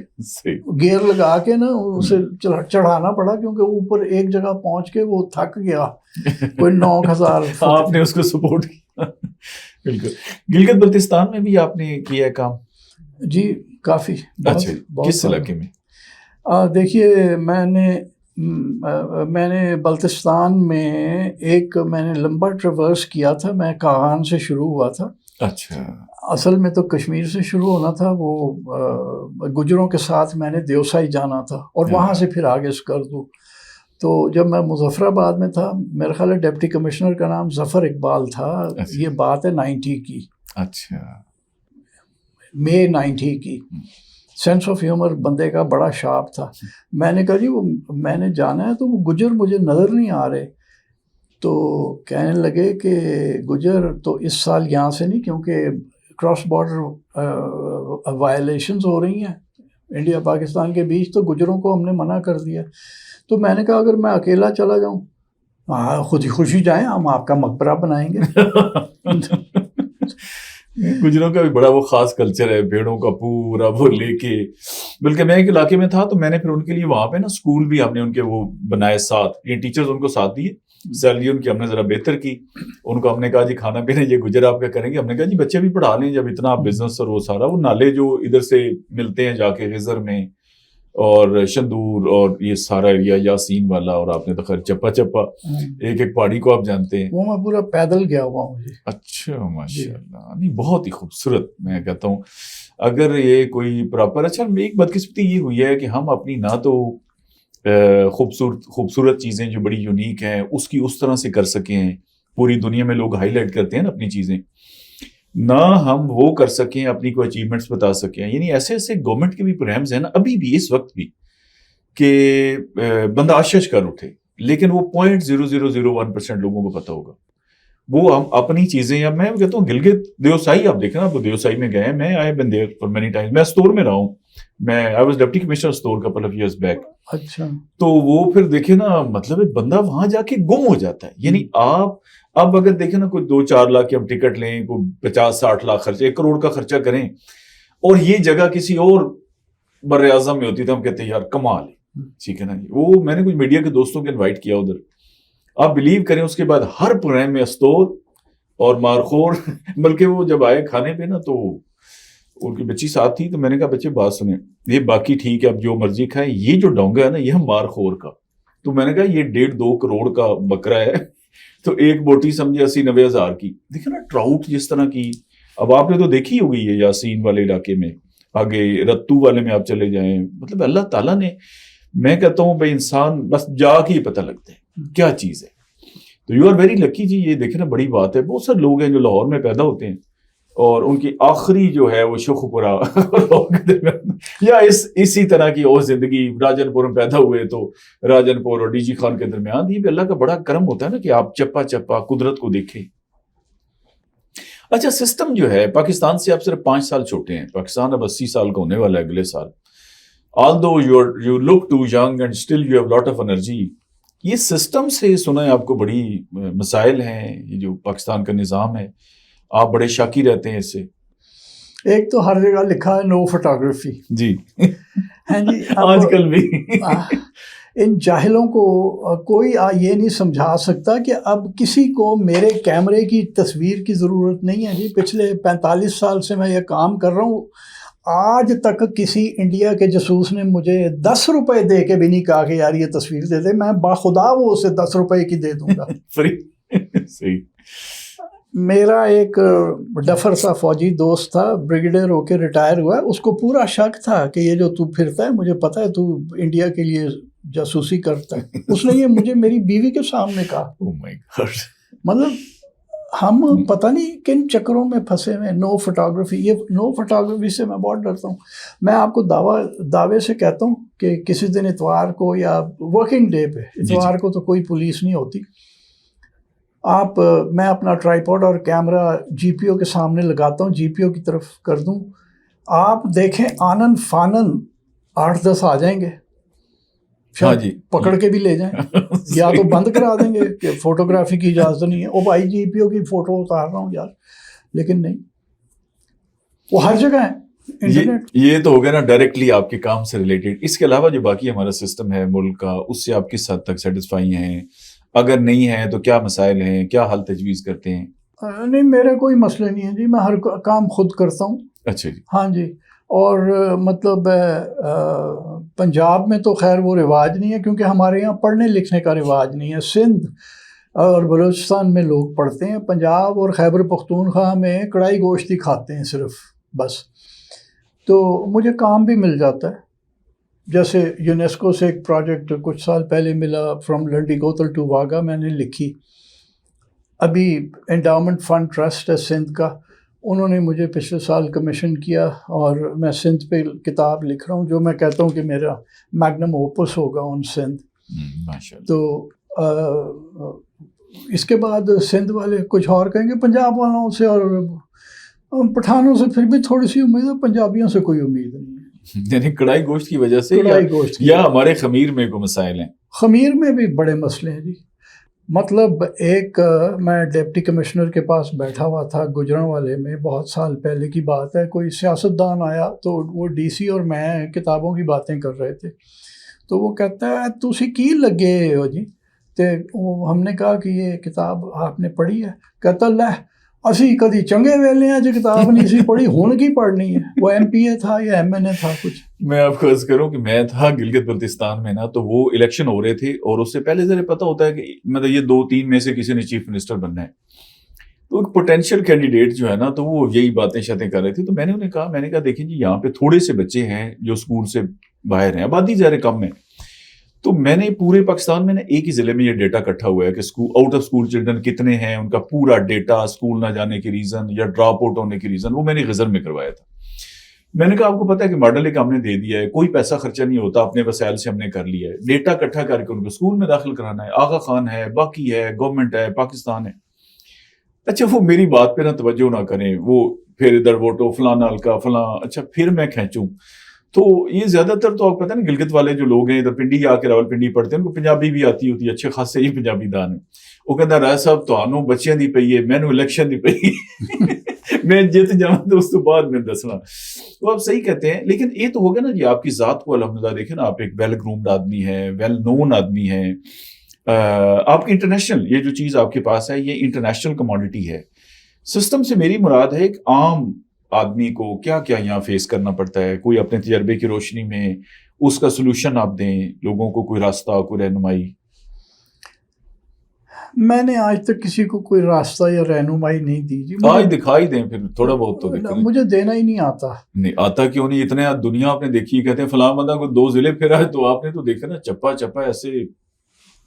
گیئر لگا کے نا اسے چڑھانا پڑا, کیونکہ اوپر ایک جگہ پہنچ کے وہ تھک گیا. کوئی 9000 آپ نے اس کو سپورٹ کیا. بالکل. گلگت بلتستان میں بھی آپ نے کیا ہے کام؟ جی کافی. اچھا, کس علاقے میں؟ دیکھیے میں نے بلتستان میں میں نے لمبا ٹریورس کیا تھا. میں کاغان سے شروع ہوا تھا. اچھا. اصل میں تو کشمیر سے شروع ہونا تھا, وہ گجروں کے ساتھ میں نے دیوسائی جانا تھا, اور وہاں سے پھر آگے اسکردو. تو جب میں مظفر آباد میں تھا, میرا خیال ہے ڈپٹی کمشنر کا نام ظفر اقبال تھا. یہ بات ہے 90 کی. اچھا. مئی 90 کی. سینس آف ہیومر بندے کا بڑا شارپ تھا. میں نے کہا جی وہ میں نے جانا ہے, تو وہ گجر مجھے نظر نہیں آ رہے. تو کہنے لگے کہ گجر تو اس سال یہاں سے نہیں, کیونکہ کراس بارڈر وائلیشنز ہو رہی ہیں انڈیا پاکستان کے بیچ, تو گجروں کو ہم نے منع کر دیا. تو میں نے کہا اگر میں اکیلا چلا جاؤں, ہاں خود ہی خوشی جائیں, ہم آپ کا مقبرہ بنائیں گے. گجروں کا بھی بڑا وہ خاص کلچر ہے, بھیڑوں کا پورا وہ لے کے. بلکہ میں ایک علاقے میں تھا, تو میں نے پھر ان کے لیے وہاں پہ نا اسکول بھی ہم نے ان کے وہ بنائے ساتھ, یہ ٹیچرز ان کو ساتھ دیے, سیلری ان کی ہم نے ذرا بہتر کی. ان کو ہم نے کہا جی کھانا پینا یہ گجر آپ کا کریں گے. ہم نے کہا جی بچے بھی پڑھا لیں, جب اتنا آپ بزنس اور وہ سارا, وہ نالے جو ادھر سے ملتے ہیں جا کے غزر میں اور شندور اور یہ سارا ایریا یاسین والا, اور آپ نے تو خیر چپا چپا ایک ایک پہاڑی کو آپ جانتے ہیں. وہ میں پورا پیدل گیا ہوا ہوں جی. اچھا ماشاء اللہ, نہیں بہت ہی خوبصورت. میں کہتا ہوں اگر یہ کوئی پراپر, اچھا ایک بدقسمتی یہ ہوئی ہے کہ ہم اپنی نہ تو خوبصورت چیزیں جو بڑی یونیک ہیں اس کی اس طرح سے کر سکیں ہیں, پوری دنیا میں لوگ ہائی لائٹ کرتے ہیں نا اپنی چیزیں, نہ ہم وہ کر سکیں اپنی کوئی اچیومنٹس بتا سکیں. یعنی ایسے ایسے گورنمنٹ کے بھی پروگرامز ہیں نا ابھی بھی اس وقت بھی کہ بندہ آشش کر اٹھے, لیکن وہ 0.0001% لوگوں کو پتہ ہوگا. وہ ہم اپنی چیزیں, اب میں کہتا ہوں گلگت دیوسائی آپ دیکھیں نا, آپ دیوسائی میں گئے ہیں, میں I been there for many times, میں اسٹور میں رہا ہوں, میں I was deputy commissioner store couple of years back. اچھا, تو وہ پھر دیکھیں نا, مطلب بندہ وہاں جا کے گم ہو جاتا ہے. یعنی آپ اب اگر دیکھیں نا کوئی 2-4 لاکھ کی ہم ٹکٹ لیں, کوئی 50-60 لاکھ خرچہ, 1 کروڑ کا خرچہ کریں, اور یہ جگہ کسی اور بر اعظم میں ہوتی تو ہم کہتے ہیں یار کمال ہے, ٹھیک ہے نا. وہ میں نے کچھ میڈیا کے دوستوں کو انوائٹ کیا ادھر, آپ بلیو کریں اس کے بعد ہر پروگرام میں استور اور مارخور, بلکہ وہ جب آئے کھانے پہ نا تو ان کی بچی ساتھ تھی, تو میں نے کہا بچے بات سنیں, یہ باقی ٹھیک ہے اب جو مرضی کھائیں, یہ جو ڈونگا ہے نا یہ ہم مارخور کا, تو میں نے کہا یہ 1.5-2 کروڑ کا بکرا ہے, تو ایک بوٹی سمجھے 80-90 ہزار کی. دیکھیں نا ٹراؤٹ جس طرح کی, اب آپ نے تو دیکھی ہوگی ہے یاسین والے علاقے میں, آگے رتو والے میں آپ چلے جائیں, مطلب اللہ تعالیٰ نے, میں کہتا ہوں بھائی انسان بس جا کے ہی پتہ لگتا ہے کیا چیز ہے. تو یو آر ویری لکی جی, یہ دیکھیں نا بڑی بات ہے. بہت سارے لوگ ہیں جو لاہور میں پیدا ہوتے ہیں اور ان کی آخری جو ہے وہ شخ پورا یا اسی طرح کی اور زندگی, راجن پور میں پیدا ہوئے تو راجن پور اور ڈی جی خان کے درمیان, یہ بھی اللہ کا بڑا کرم ہوتا ہے نا کہ آپ چپا چپا قدرت کو دیکھیں. اچھا سسٹم جو ہے پاکستان سے آپ صرف 5 سال چھوٹے ہیں, پاکستان اب 80 سال کا ہونے والا ہے اگلے سال. although you look too young and still you have lot of energy. یہ سسٹم سے سنا ہے آپ کو بڑی مسائل ہیں, یہ جو پاکستان کا نظام ہے آپ بڑے شاکی رہتے ہیں اس سے. ایک تو ہر جگہ لکھا ہے نو فوٹوگرافی جی ہیں جی, آج کل بھی ان جاہلوں کو کوئی یہ نہیں سمجھا سکتا کہ اب کسی کو میرے کیمرے کی تصویر کی ضرورت نہیں ہے جی. پچھلے 45 سال سے میں یہ کام کر رہا ہوں, آج تک کسی انڈیا کے جاسوس نے مجھے 10 روپے دے کے بھی نہیں کہا کہ یار یہ تصویر دے دے, میں باخدا وہ اسے 10 روپے کی دے دوں گا. صحیح. میرا ایک ڈفر سا فوجی دوست تھا, بریگیڈیئر ہو کے ریٹائر ہوا ہے, اس کو پورا شک تھا کہ یہ جو تو پھرتا ہے مجھے پتا ہے تو انڈیا کے لیے جاسوسی کرتا ہے. اس نے یہ مجھے میری بیوی کے سامنے کہا. مطلب ہم پتہ نہیں کن چکروں میں پھنسے ہوئے. نو فوٹوگرافی, یہ نو فوٹوگرافی سے میں بہت ڈرتا ہوں. میں آپ کو دعوے سے کہتا ہوں کہ کسی دن اتوار کو یا ورکنگ ڈے پہ, اتوار کو تو کوئی پولیس نہیں ہوتی, آپ میں اپنا ٹرائیپوڈ اور کیمرہ جی پی او کے سامنے لگاتا ہوں, جی پی او کی طرف کر دوں, آپ دیکھیں آنن فانن 8-10 آ جائیں گے, جی پکڑ کے بھی لے جائیں, یا تو بند کرا دیں گے کہ فوٹوگرافی کی اجازت نہیں ہے. او بھائی جی پی او کی فوٹو اتار رہا ہوں یار, لیکن نہیں, وہ ہر جگہ ہے انٹرنیٹ. یہ تو ہو گیا نا ڈائریکٹلی آپ کے کام سے ریلیٹڈ. اس کے علاوہ جو باقی ہمارا سسٹم ہے ملک کا, اس سے آپ کس حد تک سیٹسفائی ہیں؟ اگر نہیں ہے تو کیا مسائل ہیں, کیا حل تجویز کرتے ہیں؟ نہیں میرے کوئی مسئلے نہیں ہے جی, میں ہر کام خود کرتا ہوں. اچھا جی. ہاں جی, اور مطلب پنجاب میں تو خیر وہ رواج نہیں ہے کیونکہ ہمارے یہاں پڑھنے لکھنے کا رواج نہیں ہے. سندھ اور بلوچستان میں لوگ پڑھتے ہیں, پنجاب اور خیبر پختونخوا میں کڑائی گوشت ہی کھاتے ہیں صرف بس. تو مجھے کام بھی مل جاتا ہے, جیسے یونیسکو سے ایک پروجیکٹ کچھ سال پہلے ملا, فرام لنڈی کوتل ٹو واگا, میں نے لکھی. ابھی انڈاؤمنٹ فنڈ ٹرسٹ ہے سندھ کا, انہوں نے مجھے پچھلے سال کمیشن کیا, اور میں سندھ پہ کتاب لکھ رہا ہوں جو میں کہتا ہوں کہ میرا میگنم اوپس ہوگا آن سندھ. تو اس کے بعد سندھ والے کچھ اور کہیں گے, پنجاب والوں سے اور پٹھانوں سے پھر بھی تھوڑی سی امید ہے, پنجابیوں سے کوئی امید نہیں ہے. یعنی کڑائی گوشت کی وجہ سے یا ہمارے خمیر میں کوئی مسائل ہیں؟ خمیر میں بھی بڑے مسئلے ہیں جی. مطلب ایک میں ڈپٹی کمشنر کے پاس بیٹھا ہوا تھا گجرانوالے میں, بہت سال پہلے کی بات ہے. کوئی سیاستدان آیا تو وہ ڈی سی اور میں کتابوں کی باتیں کر رہے تھے, تو وہ کہتا ہے تسی کی لگے ہو جی, تو ہم نے کہا کہ یہ کتاب آپ نے پڑھی ہے؟ کہتا لے اسی کدی چنگے ویلے ہیں جو کتاب نہیں سی پڑھی، ہون کی پڑھنی ہے. وہ ایم پی اے تھا یا ایم این اے تھا کچھ. میں آپ کو عرض کروں کہ میں تھا گلگت بلتستان میں نا، تو وہ الیکشن ہو رہے تھے اور اس سے پہلے ذرا پتہ ہوتا ہے کہ مطلب یہ 2-3 میں سے کسی نے چیف منسٹر بننا ہے، تو ایک پوٹینشیل کینڈیڈیٹ جو ہے نا، تو وہ یہی باتیں شاتیں کر رہے تھے. تو میں نے انہیں کہا، میں نے کہا دیکھیں جی یہاں پہ تھوڑے سے بچے ہیں جو اسکول سے باہر ہیں، آبادی ظاہر کم ہے. تو میں نے پورے پاکستان میں نا ایک ہی ضلع میں یہ ڈیٹا اکٹھا ہوا ہے کہ آؤٹ آف اسکول چلڈرن کتنے ہیں، ان کا پورا ڈیٹا، اسکول نہ جانے کی ریزن یا ڈراپ آؤٹ ہونے کی ریزن، وہ میں نے غزر میں کروایا تھا. میں نے کہا آپ کو پتا ہے کہ ماڈل ایک ہم نے دے دیا ہے، کوئی پیسہ خرچہ نہیں ہوتا، اپنے وسائل سے ہم نے کر لیا ہے، ڈیٹا اکٹھا کر کے ان کو اسکول میں داخل کرانا ہے. آغا خان ہے، باقی ہے، گورنمنٹ ہے، پاکستان ہے. اچھا وہ میری بات پہ نہ توجہ نہ کریں، وہ پھر ادھر ووٹو فلانا ہلکا فلاں، اچھا پھر میں کھینچوں. تو یہ زیادہ تر تو آپ پتہ نا گلگت والے جو لوگ ہیں ادھر پنڈی آ کے راول پنڈی پڑھتے ہیں، ان کو پنجابی بھی آتی ہوتی ہے، اچھے خاصے ہی پنجابی دان ہیں. وہ کہتا رائے صاحب تانوں بچیاں دی پئی ہے، مینوں الیکشن دی پئی میں جیت جاؤں تو اس تو بعد میں دسنا. تو آپ صحیح کہتے ہیں، لیکن یہ تو ہو گیا نا جی آپ کی ذات کو الحمدللہ دیکھیں نا، آپ ایک ویل گرومڈ آدمی ہیں، ویل نون آدمی ہیں. آپ کی انٹرنیشنل یہ جو چیز آپ کے پاس ہے یہ انٹرنیشنل کموڈٹی ہے. سسٹم سے میری مراد ہے ایک عام آدمی کو کیا کیا یہاں فیس کرنا پڑتا ہے، کوئی اپنے تجربے کی روشنی میں اس کا سلوشن آپ دیں لوگوں کو، کوئی راستہ، کوئی رہنمائی. میں نے آج تک کسی کو کوئی راستہ یا رہنمائی نہیں دی جی. آج دکھائی دیں پھر تھوڑا بہت تو دکھائیں. مجھے دینا ہی نہیں آتا. نہیں آتا کیوں نہیں؟ اتنے دنیا آپ نے دیکھی، کہتے ہیں فلاں بندہ کو 2 ضلع پھرا ہے، تو آپ نے تو دیکھا نا چپا چپا ایسے.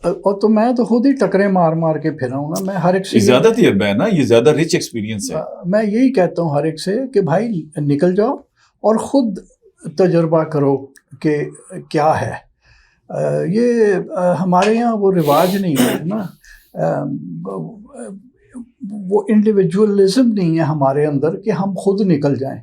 اور تو میں تو خود ہی ٹکرے مار مار کے پھرا ہوں نا. میں ہر ایک سے زیادہ تجربہ ہے نا، یہ زیادہ رچ ایکسپیرینس ہے. میں یہی کہتا ہوں ہر ایک سے کہ بھائی نکل جاؤ اور خود تجربہ کرو کہ کیا ہے. یہ ہمارے یہاں وہ رواج نہیں ہے نا، وہ انڈیویجولزم نہیں ہے ہمارے اندر کہ ہم خود نکل جائیں.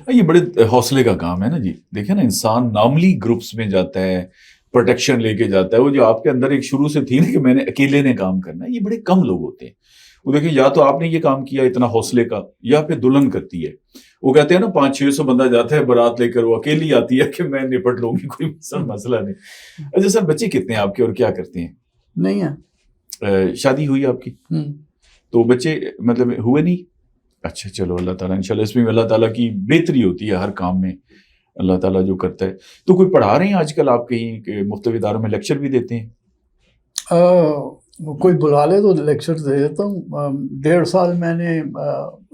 یہ بڑے حوصلے کا کام ہے نا جی. دیکھیں نا انسان نارملی گروپس میں جاتا ہے، پروٹیکشن لے کے جاتا ہے. وہ جو آپ کے اندر ایک شروع سے تھی نا کہ میں نے اکیلے نے کام کرنا ہے، یہ بڑے کم لوگ ہوتے ہیں. وہ دیکھیں یا تو آپ نے یہ کام کیا اتنا حوصلے کا، یا پھر دلہن کرتی ہے. وہ کہتے ہیں نا 500-600 بندہ جاتا ہے بارات لے کر، وہ اکیلی آتی ہے کہ میں نپٹ لوں گی، کوئی مسئلہ نہیں. اچھا سر بچے کتنے ہیں آپ کے اور کیا کرتے ہیں؟ نہیں ہے. شادی ہوئی آپ کی؟ تو بچے مطلب ہوئے نہیں؟ اچھا چلو اللہ تعالیٰ انشاءاللہ، اس میں اللہ تعالیٰ کی بہتری ہوتی ہے ہر کام میں، اللہ تعالیٰ جو کرتا ہے. تو کوئی پڑھا رہے ہیں آج کل آپ کہیں کہ مختلف اداروں میں لیکچر بھی دیتے ہیں؟ کوئی بلا لے تو لیکچر دے دیتا ہوں. 1.5 سال میں نے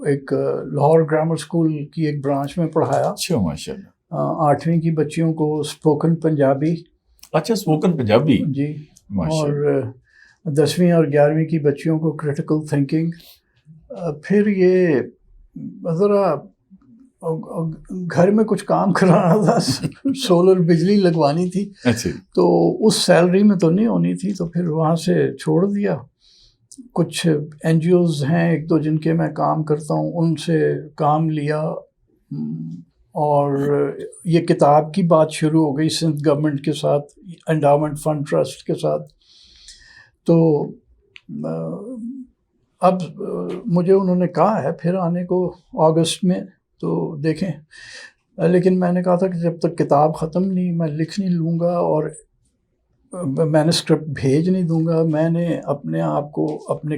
ایک لاہور گرامر اسکول کی ایک برانچ میں پڑھایا. اچھا ماشاء اللہ. 8ویں کی بچیوں کو اسپوکن پنجابی. اچھا اسپوکن پنجابی جی. اور 10ویں اور 11ویں کی بچیوں کو کریٹیکل تھنکنگ. پھر یہ ذرا گھر میں کچھ کام کرانا تھا، سولر بجلی لگوانی تھی. اچھا. تو اس سیلری میں تو نہیں ہونی تھی، تو پھر وہاں سے چھوڑ دیا. کچھ این جی اوز ہیں 1-2 جن کے میں کام کرتا ہوں، ان سے کام لیا. اور یہ کتاب کی بات شروع ہو گئی سندھ گورنمنٹ کے ساتھ، انڈاؤمنٹ فنڈ ٹرسٹ کے ساتھ. تو اب مجھے انہوں نے کہا ہے پھر آنے کو اگست میں، تو دیکھیں. لیکن میں نے کہا تھا کہ جب تک کتاب ختم نہیں میں لکھ نہیں لوں گا اور مینuscript بھیج نہیں دوں گا. میں نے اپنے آپ کو اپنے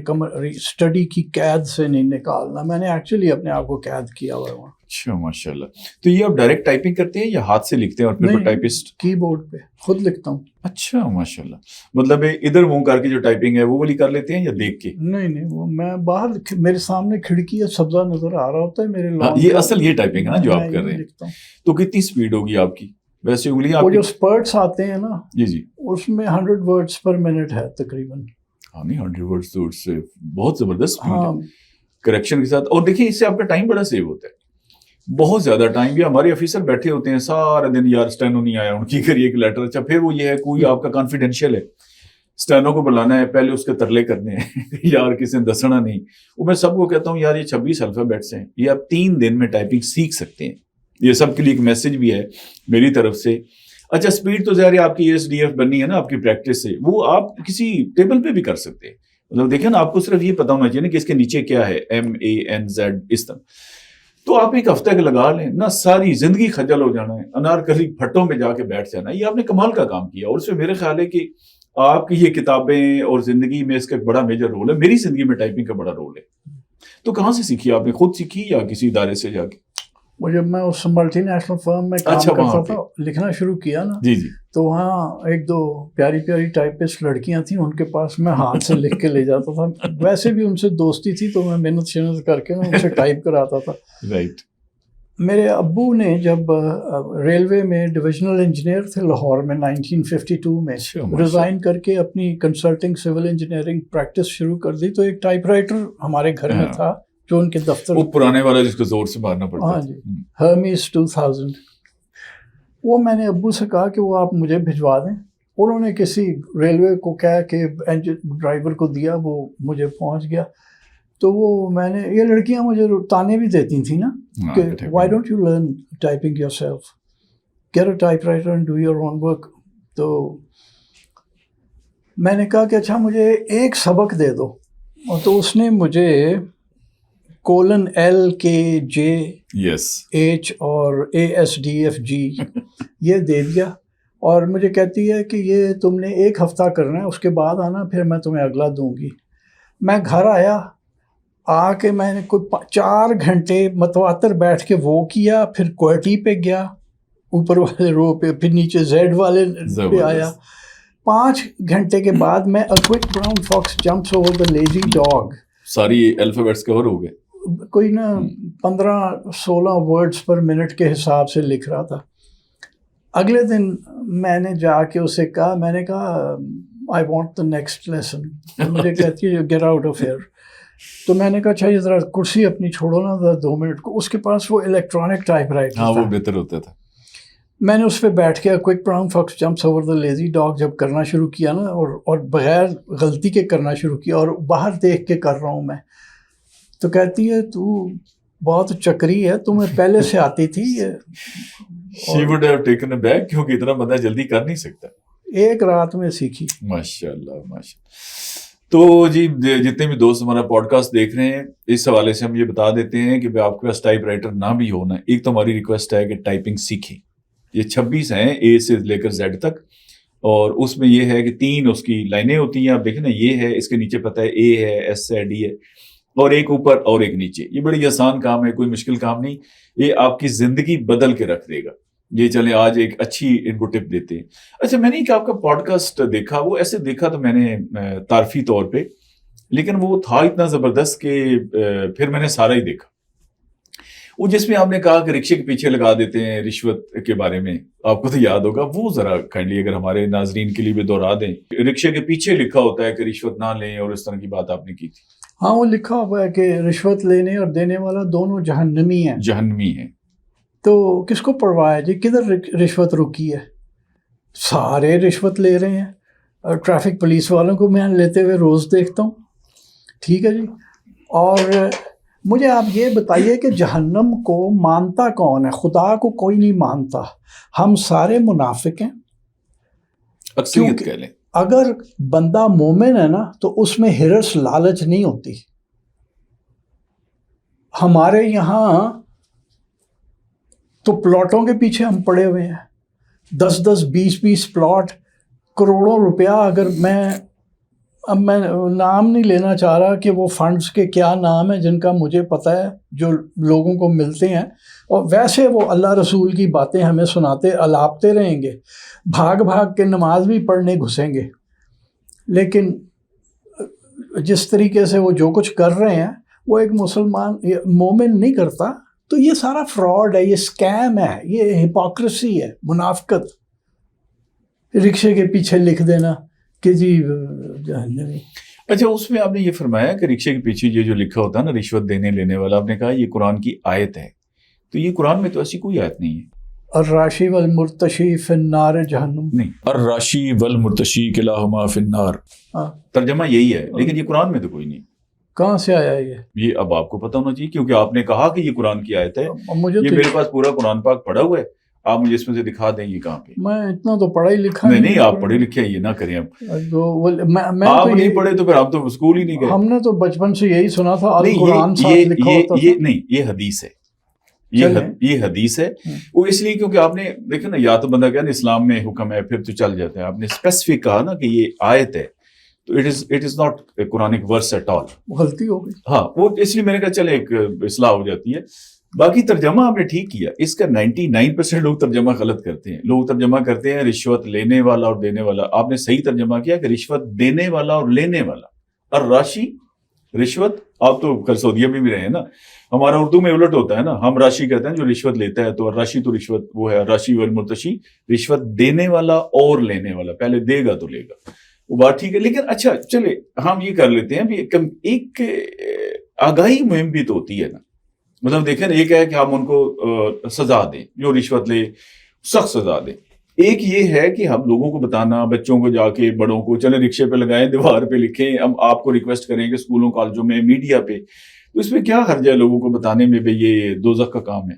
اسٹڈی کی قید سے نہیں نکالنا. میں نے ایکچولی اپنے آپ کو قید کیا ہوا ہے وہاں. اچھا ماشاء اللہ. تو یہ آپ ڈائریکٹ ٹائپنگ کرتے ہیں یا ہاتھ سے لکھتے ہیں اور پھر ٹائپسٹ؟ کی بورڈ پہ خود لکھتا ہوں. اچھا ماشاء اللہ. مطلب ادھر منہ کر کے جو ٹائپنگ ہے وہ والی کر لیتے ہیں یا دیکھ کے؟ نہیں وہ میں باہر میرے سامنے کھڑکی ہے، سبزہ نظر آ رہا ہوتا ہے میرے لان. یہ اصل یہ ٹائپنگ ہے نا جو آپ کر رہے ہیں. تو کتنی سپیڈ ہوگی آپ کی ویسے انگلیاں؟ وہ جو اسپرٹس آتے ہیں نا جی اس میں 100 ورڈز پر منٹ ہے تقریباً. ہاں نہیں 100 ورڈز تو اس سے بہت زبردست سپیڈ ہے کریکشن کے ساتھ. اور دیکھیں اس سے آپ کا ٹائم بڑا سیو ہوتا ہے، بہت زیادہ ٹائم. بھی ہمارے آفیسر بیٹھے ہوتے ہیں سارا دن، یار اسٹینو نہیں آیا ان کی کریے ایک لیٹر. اچھا پھر وہ یہ ہے کوئی آپ کا کانفیڈینشیل ہے، اسٹینو کو بلانا ہے، پہلے اس کے ترلے کرنے ہیں یار کسی نے دسنا نہیں. وہ میں سب کو کہتا ہوں یار یہ 26 الفابیٹس ہیں، یہ آپ 3 دن میں ٹائپنگ سیکھ سکتے ہیں. یہ سب کے لیے ایک میسج بھی ہے میری طرف سے. اچھا سپیڈ تو ظاہر ہے آپ کی SDF بننی ہے نا آپ کی پریکٹس سے، وہ آپ کسی ٹیبل پہ بھی کر سکتے ہیں. مطلب دیکھیں نا آپ کو صرف یہ پتا ہونا چاہیے نا کہ اس کے نیچے کیا ہے، MANZ اس طرح. تو آپ ایک ہفتہ کے لگا لیں نہ، ساری زندگی خجل ہو جانا ہے، انارکلی پھٹوں میں جا کے بیٹھ جانا ہے. یہ آپ نے کمال کا کام کیا. اور اس میں میرے خیال ہے کہ آپ کی یہ کتابیں اور زندگی میں اس کا ایک بڑا میجر رول ہے. میری زندگی میں ٹائپنگ کا بڑا رول ہے. تو کہاں سے سیکھی آپ نے؟ خود سیکھی یا کسی ادارے سے جا کے؟ وہ جب میں اس ملٹی نیشنل فرم میں کام کرتا تھا, لکھنا شروع کیا نا, جی جی, تو وہاں ایک دو پیاری پیاری ٹائپسٹ لڑکیاں تھیں, ان کے پاس میں ہاتھ سے لکھ کے لے جاتا تھا. ویسے بھی ان سے دوستی تھی تو میں محنت شنت کر کے ان سے ٹائپ کراتا تھا. رائٹ. میرے ابو نے جب ریلوے میں ڈویژنل انجینئر تھے لاہور میں 1952 میں, ریزائن کر کے اپنی کنسلٹنگ سول انجینئرنگ پریکٹس شروع کر دی, تو ایک ٹائپ رائٹر ہمارے گھر میں تھا جو ان کے دفتر, وہ پرانے والا جس کو زور سے مارنا پڑتا. ہاں جی, ہرمیز 2000. وہ میں نے ابو سے کہا کہ وہ آپ مجھے بھجوا دیں. انہوں نے کسی ریلوے کو کہا کہ ڈرائیور کو دیا, وہ مجھے پہنچ گیا. تو وہ میں نے, یہ لڑکیاں مجھے تانے بھی دیتی تھیں نا کہ why don't you learn typing yourself, get a typewriter and do your own work. تو میں نے کہا کہ اچھا مجھے ایک سبق دے دو. تو اس نے مجھے LKJH اور ASDFG یہ دے دیا, اور مجھے کہتی ہے کہ یہ تم نے ایک ہفتہ کرنا ہے, اس کے بعد آنا, پھر میں تمہیں اگلا دوں گی. میں گھر آیا, آ کے میں نے کوئی 4 گھنٹے متواتر بیٹھ کے وہ کیا, پھر کوئٹی پہ گیا اوپر والے رو پہ, پھر نیچے زیڈ والے پہ آیا. 5 گھنٹے کے بعد میں A Quick Brown Fox Jumps Over the Lazy Dog, ساری الفابیٹس کور ہو گئے, کوئی نا 15-16 ورڈز پر منٹ کے حساب سے لکھ رہا تھا. اگلے دن میں نے جا کے اسے کہا, میں نے کہا I want the next lesson. مجھے کہتی ہے گیٹ آؤٹ آف ہیئر. تو میں نے کہا اچھا یہ ذرا کرسی اپنی چھوڑو نا 2 منٹ کو. اس کے پاس وہ الیکٹرانک ٹائپ رائٹر تھا, وہ بہتر ہوتا تھا. میں نے اس پہ بیٹھ کے quick brown Fox jumps over the lazy dog جب کرنا شروع کیا نا, اور بغیر غلطی کے کرنا شروع کیا, اور باہر دیکھ کے کر رہا ہوں میں, تو کہتی ہے تو بہت چکری ہے, تمہیں پہلے سے آتی تھی. She would have taken a back, کیونکہ اتنا بندہ جلدی کر نہیں سکتا. ایک رات میں سیکھی. ماشاء اللہ ماشاء اللہ. تو جی جتنے بھی دوست ہمارا پوڈ کاسٹ دیکھ رہے ہیں, اس حوالے سے ہم یہ بتا دیتے ہیں کہ آپ کے پاس ٹائپ رائٹر نہ بھی ہونا, ایک تو ہماری ریکویسٹ ہے کہ ٹائپنگ سیکھیں. یہ 26 ہیں A سے لے کر Z تک, اور اس میں یہ ہے کہ 3 اس کی لائنیں ہوتی ہیں. آپ دیکھیں نا, یہ ہے, اس کے نیچے پتہ ہے A ہے, S ہے, D ہے, اور ایک اوپر اور ایک نیچے. یہ بڑی آسان کام ہے, کوئی مشکل کام نہیں. یہ آپ کی زندگی بدل کے رکھ دے گا. یہ چلیں آج ایک اچھی ان کو ٹپ دیتے ہیں. اچھا, میں نے ایک آپ کا پوڈ کاسٹ دیکھا, وہ ایسے دیکھا تو میں نے تعارفی طور پہ, لیکن وہ تھا اتنا زبردست کہ پھر میں نے سارا ہی دیکھا. وہ جس میں آپ نے کہا کہ رکشے کے پیچھے لگا دیتے ہیں رشوت کے بارے میں, آپ کو تو یاد ہوگا, وہ ذرا کائنڈلی اگر ہمارے ناظرین کے لیے بھی دوہرا دیں. رکشے کے پیچھے لکھا ہوتا ہے کہ رشوت نہ لیں, اور اس طرح کی بات آپ نے کی تھی. ہاں, وہ لکھا ہوا ہے کہ رشوت لینے اور دینے والا دونوں جہنمی ہیں. جہنمی ہیں. تو کس کو پرواہ ہے جی, کدھر رشوت رکی ہے؟ سارے رشوت لے رہے ہیں. ٹریفک پولیس والوں کو میں لیتے ہوئے روز دیکھتا ہوں. ٹھیک ہے جی. اور مجھے آپ یہ بتائیے کہ جہنم کو مانتا کون ہے؟ خدا کو کوئی نہیں مانتا. ہم سارے منافق ہیں. اکثریت کہہ لیں. اگر بندہ مومن ہے نا تو اس میں ہرس لالچ نہیں ہوتی. ہمارے یہاں تو پلاٹوں کے پیچھے ہم پڑے ہوئے ہیں. 10-10 20-20 پلاٹ, کروڑوں روپیہ. اگر اب میں نام نہیں لینا چاہ رہا کہ وہ فنڈز کے کیا نام ہیں جن کا مجھے پتہ ہے, جو لوگوں کو ملتے ہیں, اور ویسے وہ اللہ رسول کی باتیں ہمیں سناتے الاپتے رہیں گے, بھاگ بھاگ کے نماز بھی پڑھنے گھسیں گے. لیکن جس طریقے سے وہ جو کچھ کر رہے ہیں وہ ایک مسلمان مومن نہیں کرتا. تو یہ سارا فراڈ ہے, یہ اسکیم ہے, یہ ہپوکریسی ہے, منافقت. رکشے کے پیچھے لکھ دینا کہ جی جہنمی. اچھا, اس میں آپ نے یہ فرمایا کہ رکشے کے پیچھے یہ جو لکھا ہوتا ہے نا رشوت دینے لینے والا, آپ نے کہا یہ قرآن کی آیت ہے. تو یہ قرآن میں تو ایسی کوئی آیت نہیں ہے. الراشی والمرتشی فی النار جہنم. نہیں, الراشی والمرتشی کلاہما فی النار, ترجمہ یہی ہے, لیکن یہ قرآن میں تو کوئی نہیں. کہاں سے آیا یہ اب آپ کو پتہ ہونا چاہیے, کیونکہ آپ نے کہا کہ یہ قرآن کی آیت ہے. یہ میرے پاس پورا قرآن پاک پڑھا ہوا ہے, آپ مجھے اس میں سے دکھا دیں یہ کہاں پہ. میں اتنا تو پڑھا ہی لکھا نہیں, آپ پڑھے لکھے یہ نہ کریں. آپ نہیں پڑھے تو پھر آپ تو اسکول ہی نہیں گئے. ہم نے تو بچپن سے یہی سنا تھا, القرآن نہیں, یہ حدیث ہے. یہ حدیث ہے. وہ اس لیے کیونکہ آپ نے دیکھا نا, یا تو بندہ کہا نا اسلام میں حکم ہے پھر تو چل جاتے ہیں, آپ نے اسپیسیفک کہا نا کہ یہ آیت ہے, تو it is not a Quranic verse at all. غلطی ہو گئی. ہاں, وہ اس لیے میں نے کہا چلے ایک اصلاح ہو جاتی ہے. باقی ترجمہ آپ نے ٹھیک کیا. اس کا 99% لوگ ترجمہ غلط کرتے ہیں. لوگ ترجمہ کرتے ہیں رشوت لینے والا اور دینے والا. آپ نے صحیح ترجمہ کیا کہ رشوت دینے والا اور لینے والا. اور راشی رشوت, آپ تو کل سعودیہ میں بھی رہے ہیں نا, ہمارا اردو میں الٹ ہوتا ہے نا, ہم راشی کہتے ہیں جو رشوت لیتا ہے, تو راشی تو رشوت وہ ہے راشی والمرتشی, رشوت دینے والا اور لینے والا, پہلے دے گا تو لے گا, وہ بات ٹھیک ہے. لیکن اچھا چلے ہم یہ کر لیتے ہیں, ایک آگاہی مہم بھی تو ہوتی ہے نا. مطلب دیکھیں نا, ایک ہے کہ ہم ان کو سزا دیں, جو رشوت لے سخت سزا دیں. ایک یہ ہے کہ ہم لوگوں کو بتانا, بچوں کو جا کے بڑوں کو, چلے رکشے پہ لگائیں, دیوار پہ لکھیں, ہم آپ کو ریکویسٹ کریں کہ اسکولوں کالجوں میں میڈیا پہ, تو اس میں کیا حرج ہے لوگوں کو بتانے میں بھئی یہ دوزخ کا کام ہے.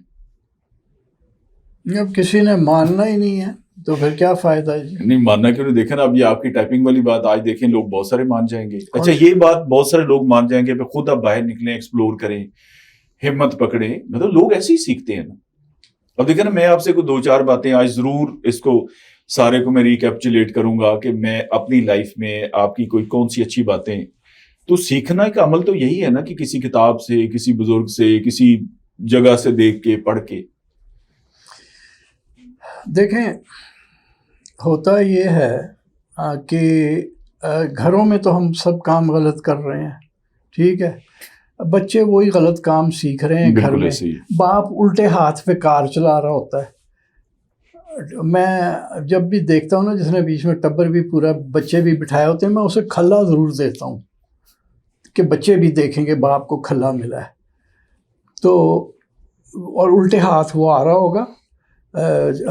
اب کسی نے ماننا ہی نہیں ہے تو پھر کیا فائدہ ہے جی. نہیں ماننا کیوں نہیں. دیکھیں نا اب یہ آپ کی ٹائپنگ والی بات آج دیکھیں لوگ بہت سارے مان جائیں گے. اچھا یہ بات بہت سارے لوگ مان جائیں گے, پھر خود اب باہر نکلیں, ایکسپلور کریں, ہمت پکڑیں. مطلب لوگ ایسے ہی سیکھتے ہیں نا. اب دیکھیں نا, میں آپ سے کوئی 2-4 باتیں آج ضرور اس کو سارے کو میں ریکیپچولیٹ کروں گا کہ میں اپنی لائف میں آپ کی کوئی کون سی اچھی باتیں. تو سیکھنا کا عمل تو یہی ہے نا کہ کسی کتاب سے, کسی بزرگ سے, کسی جگہ سے دیکھ کے, پڑھ کے. دیکھیں ہوتا یہ ہے کہ گھروں میں تو ہم سب کام غلط کر رہے ہیں, ٹھیک ہے, بچے وہی غلط کام سیکھ رہے ہیں گھر میں. باپ الٹے ہاتھ پہ کار چلا رہا ہوتا ہے. میں جب بھی دیکھتا ہوں نا, جس نے بیچ میں ٹبر بھی پورا بچے بھی بٹھائے ہوتے ہیں, میں اسے کھلا ضرور دیتا ہوں کہ بچے بھی دیکھیں گے باپ کو کھلا ملا ہے. تو اور الٹے ہاتھ وہ آ رہا ہوگا,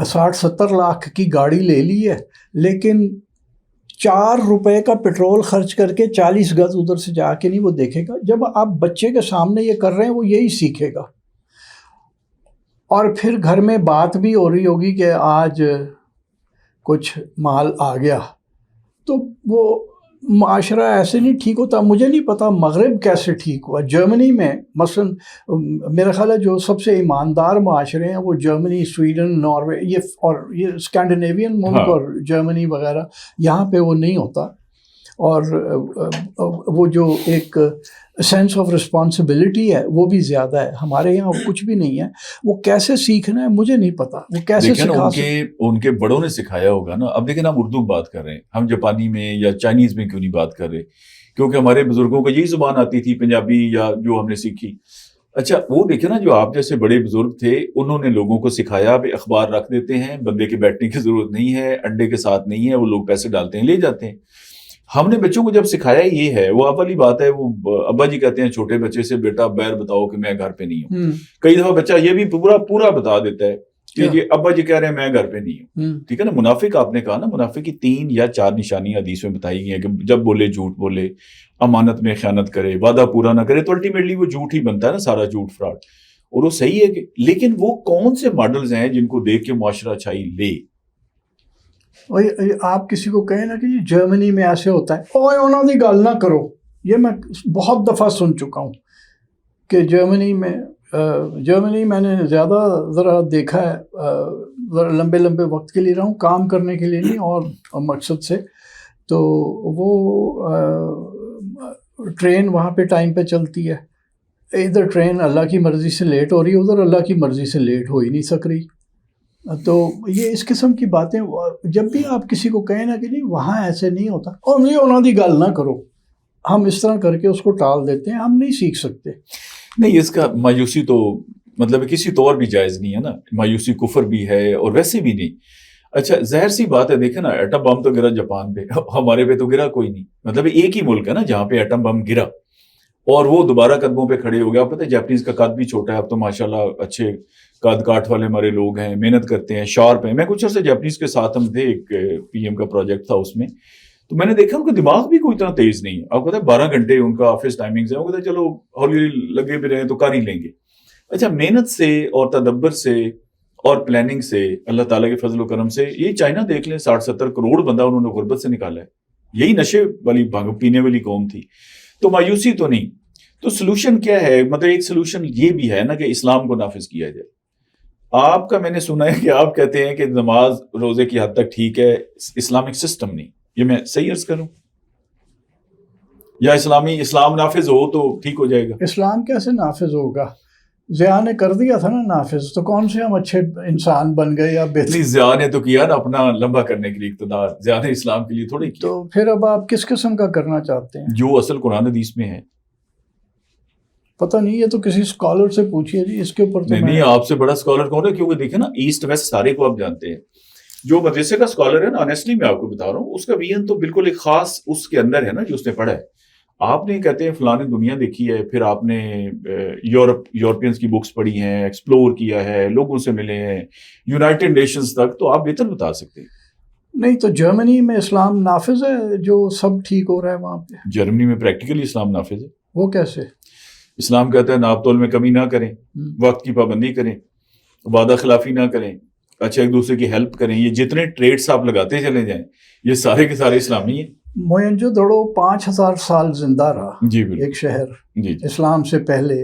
60-70 لاکھ کی گاڑی لے لی ہے, لیکن 4 روپے کا پیٹرول خرچ کر کے 40 گز ادھر سے جا کے نہیں وہ دیکھے گا. جب آپ بچے کے سامنے یہ کر رہے ہیں وہ یہی سیکھے گا. اور پھر گھر میں بات بھی ہو رہی ہوگی کہ آج کچھ مال آ گیا, تو وہ معاشرہ ایسے نہیں ٹھیک ہوتا. مجھے نہیں پتا مغرب کیسے ٹھیک ہوا. جرمنی میں مثلا میرا خیال ہے جو سب سے ایماندار معاشرے ہیں وہ جرمنی, سویڈن, ناروے, یہ اسکینڈینیوین ملک اور جرمنی وغیرہ, یہاں پہ وہ نہیں ہوتا. اور وہ جو ایک سینس آف رسپانسبلٹی ہے وہ بھی زیادہ ہے. ہمارے یہاں کچھ بھی نہیں ہے. وہ کیسے سیکھنا ہے مجھے نہیں پتا, وہ کیسے سکھا ان کے بڑوں نے سکھایا ہوگا نا. اب دیکھیں ہم اردو بات کر رہے ہیں, ہم جاپانی میں یا چائنیز میں کیوں نہیں بات کر رہے, کیونکہ ہمارے بزرگوں کو یہی زبان آتی تھی, پنجابی یا جو ہم نے سیکھی. اچھا وہ دیکھیں نا, جو آپ جیسے بڑے بزرگ تھے انہوں نے لوگوں کو سکھایا بھی اخبار رکھ دیتے ہیں, بندے کے بیٹھنے کی ضرورت نہیں ہے, انڈے کے ساتھ نہیں ہے, وہ لوگ پیسے ڈالتے ہیں لے جاتے ہیں. ہم نے بچوں کو جب سکھایا یہ ہے, وہ اب والی بات ہے, وہ ابا جی کہتے ہیں چھوٹے بچے سے, بیٹا بیر بتاؤ کہ میں گھر پہ نہیں ہوں. کئی دفعہ بچہ یہ بھی پورا بتا دیتا ہے کہ یہ ابا جی کہہ رہے ہیں میں گھر پہ نہیں ہوں. ٹھیک ہے نا. منافق آپ نے کہا نا, منافق کی 3 یا 4 نشانیاں حدیث میں بتائی گئی ہیں کہ جب بولے جھوٹ بولے, امانت میں خیانت کرے, وعدہ پورا نہ کرے, تو الٹیمیٹلی وہ جھوٹ ہی بنتا ہے نا, سارا جھوٹ فراڈ. اور وہ صحیح ہے کہ, لیکن وہ کون سے ماڈلز ہیں جن کو دیکھ کے معاشرہ اچھائی لے. آپ کسی کو کہیں نا کہ جی جرمنی میں ایسے ہوتا ہے, اوے انہوں کی گل نہ کرو. یہ میں بہت دفعہ سن چکا ہوں کہ جرمنی میں نے زیادہ ذرا دیکھا ہے, ذرا لمبے وقت کے لیے رہا ہوں, کام کرنے کے لیے نہیں اور مقصد سے. تو وہ ٹرین وہاں پہ ٹائم پہ چلتی ہے. ادھر ٹرین اللہ کی مرضی سے لیٹ ہو رہی ہے, ادھر اللہ کی مرضی سے لیٹ ہو ہی نہیں سک رہی. تو یہ اس قسم کی باتیں جب بھی آپ کسی کو کہیں نا کہ نہیں وہاں ایسے نہیں ہوتا, اور نہیں انہوں کی گل نہ کرو, ہم اس طرح کر کے اس کو ٹال دیتے ہیں. ہم نہیں سیکھ سکتے. نہیں, اس کا مایوسی تو مطلب کسی طور بھی جائز نہیں ہے نا. مایوسی کفر بھی ہے اور ویسے بھی نہیں. اچھا ظاہر سی بات ہے, دیکھیں نا ایٹم بم تو گرا جاپان پہ, ہمارے پہ تو گرا کوئی نہیں. مطلب ایک ہی ملک ہے نا جہاں پہ ایٹم بم گرا اور وہ دوبارہ قدموں پہ کھڑے ہو گیا. آپ پتہ ہے جاپنیز کا قد بھی چھوٹا ہے, اب تو ماشاءاللہ اچھے قد کاٹ والے ہمارے لوگ ہیں, محنت کرتے ہیں, شارپ ہیں. میں کچھ عرصے جاپنیز کے ساتھ ہم تھے, ایک PM کا پروجیکٹ تھا اس میں, تو میں نے دیکھا ان کا دماغ بھی کوئی اتنا تیز نہیں ہے. آپ پتہ ہے 12 گھنٹے ان کا آفس ٹائمنگز ہے, وہ کہتے ہیں چلو ہولی لگے بھی رہے تو کر ہی لیں گے. اچھا محنت سے اور تدبر سے اور پلاننگ سے, اللہ تعالیٰ کے فضل و کرم سے, یہ چائنا دیکھ لیں 60-70 کروڑ بندہ انہوں نے غربت سے نکالا ہے. یہی نشے والی بھنگ پینے والی قوم تھی. تو مایوسی تو نہیں. تو سلوشن کیا ہے؟ مطلب ایک سلوشن یہ بھی ہے نا کہ اسلام کو نافذ کیا جائے. آپ کا میں نے سنا ہے کہ آپ کہتے ہیں کہ نماز روزے کی حد تک ٹھیک ہے، اسلامک سسٹم نہیں. یہ میں صحیح عرض کروں؟ یا اسلام نافذ ہو تو ٹھیک ہو جائے گا؟ اسلام کیسے نافذ ہوگا؟ ضیاء نے کر دیا تھا نا نافذ، تو کون سے ہم اچھے انسان بن گئے یا بہتر؟ ضیاء نے تو کیا نا اپنا لمبا کرنے کے لیے اقتدار، ضیاء نے اسلام کے لیے تھوڑے کیا. تو پھر اب آپ کس قسم کا کرنا چاہتے ہیں؟ جو اصل قرآن حدیث میں ہے. پتہ نہیں، یہ تو کسی اسکالر سے پوچھیے جی، اس کے اوپر تو نہیں آپ سے بڑا اسکالر کون ہے؟ کیونکہ دیکھیں نا ایسٹ ویسٹ سارے کو آپ جانتے ہیں. جو مدرسے کا اسکالر ہے نا، آنیسٹلی میں آپ کو بتا رہا ہوں، اس کا ویژن تو بالکل ایک خاص اس کے اندر ہے نا جو اس نے پڑھا ہے. آپ نے کہتے ہیں فلاں دنیا دیکھی ہے، پھر آپ نے یورپینس کی بکس پڑھی ہیں، ایکسپلور کیا ہے، لوگوں سے ملے ہیں، یونائٹڈ نیشنز تک، تو آپ بہتر بتا سکتے ہیں. نہیں تو جرمنی میں اسلام نافذ ہے جو سب ٹھیک ہو رہا ہے وہاں پہ؟ جرمنی میں پریکٹیکلی اسلام نافذ ہے. وہ کیسے؟ اسلام کہتا ہے ناپ تول میں کمی نہ کریں، وقت کی پابندی کریں، وعدہ خلافی نہ کریں، اچھا ایک دوسرے کی ہیلپ کریں. یہ جتنے ٹریڈس آپ لگاتے چلے جائیں یہ سارے کے سارے اسلامی ہیں. موئنجو دڑو 5000 سال زندہ رہا، جی بالکل. ایک شہر جی اسلام سے پہلے.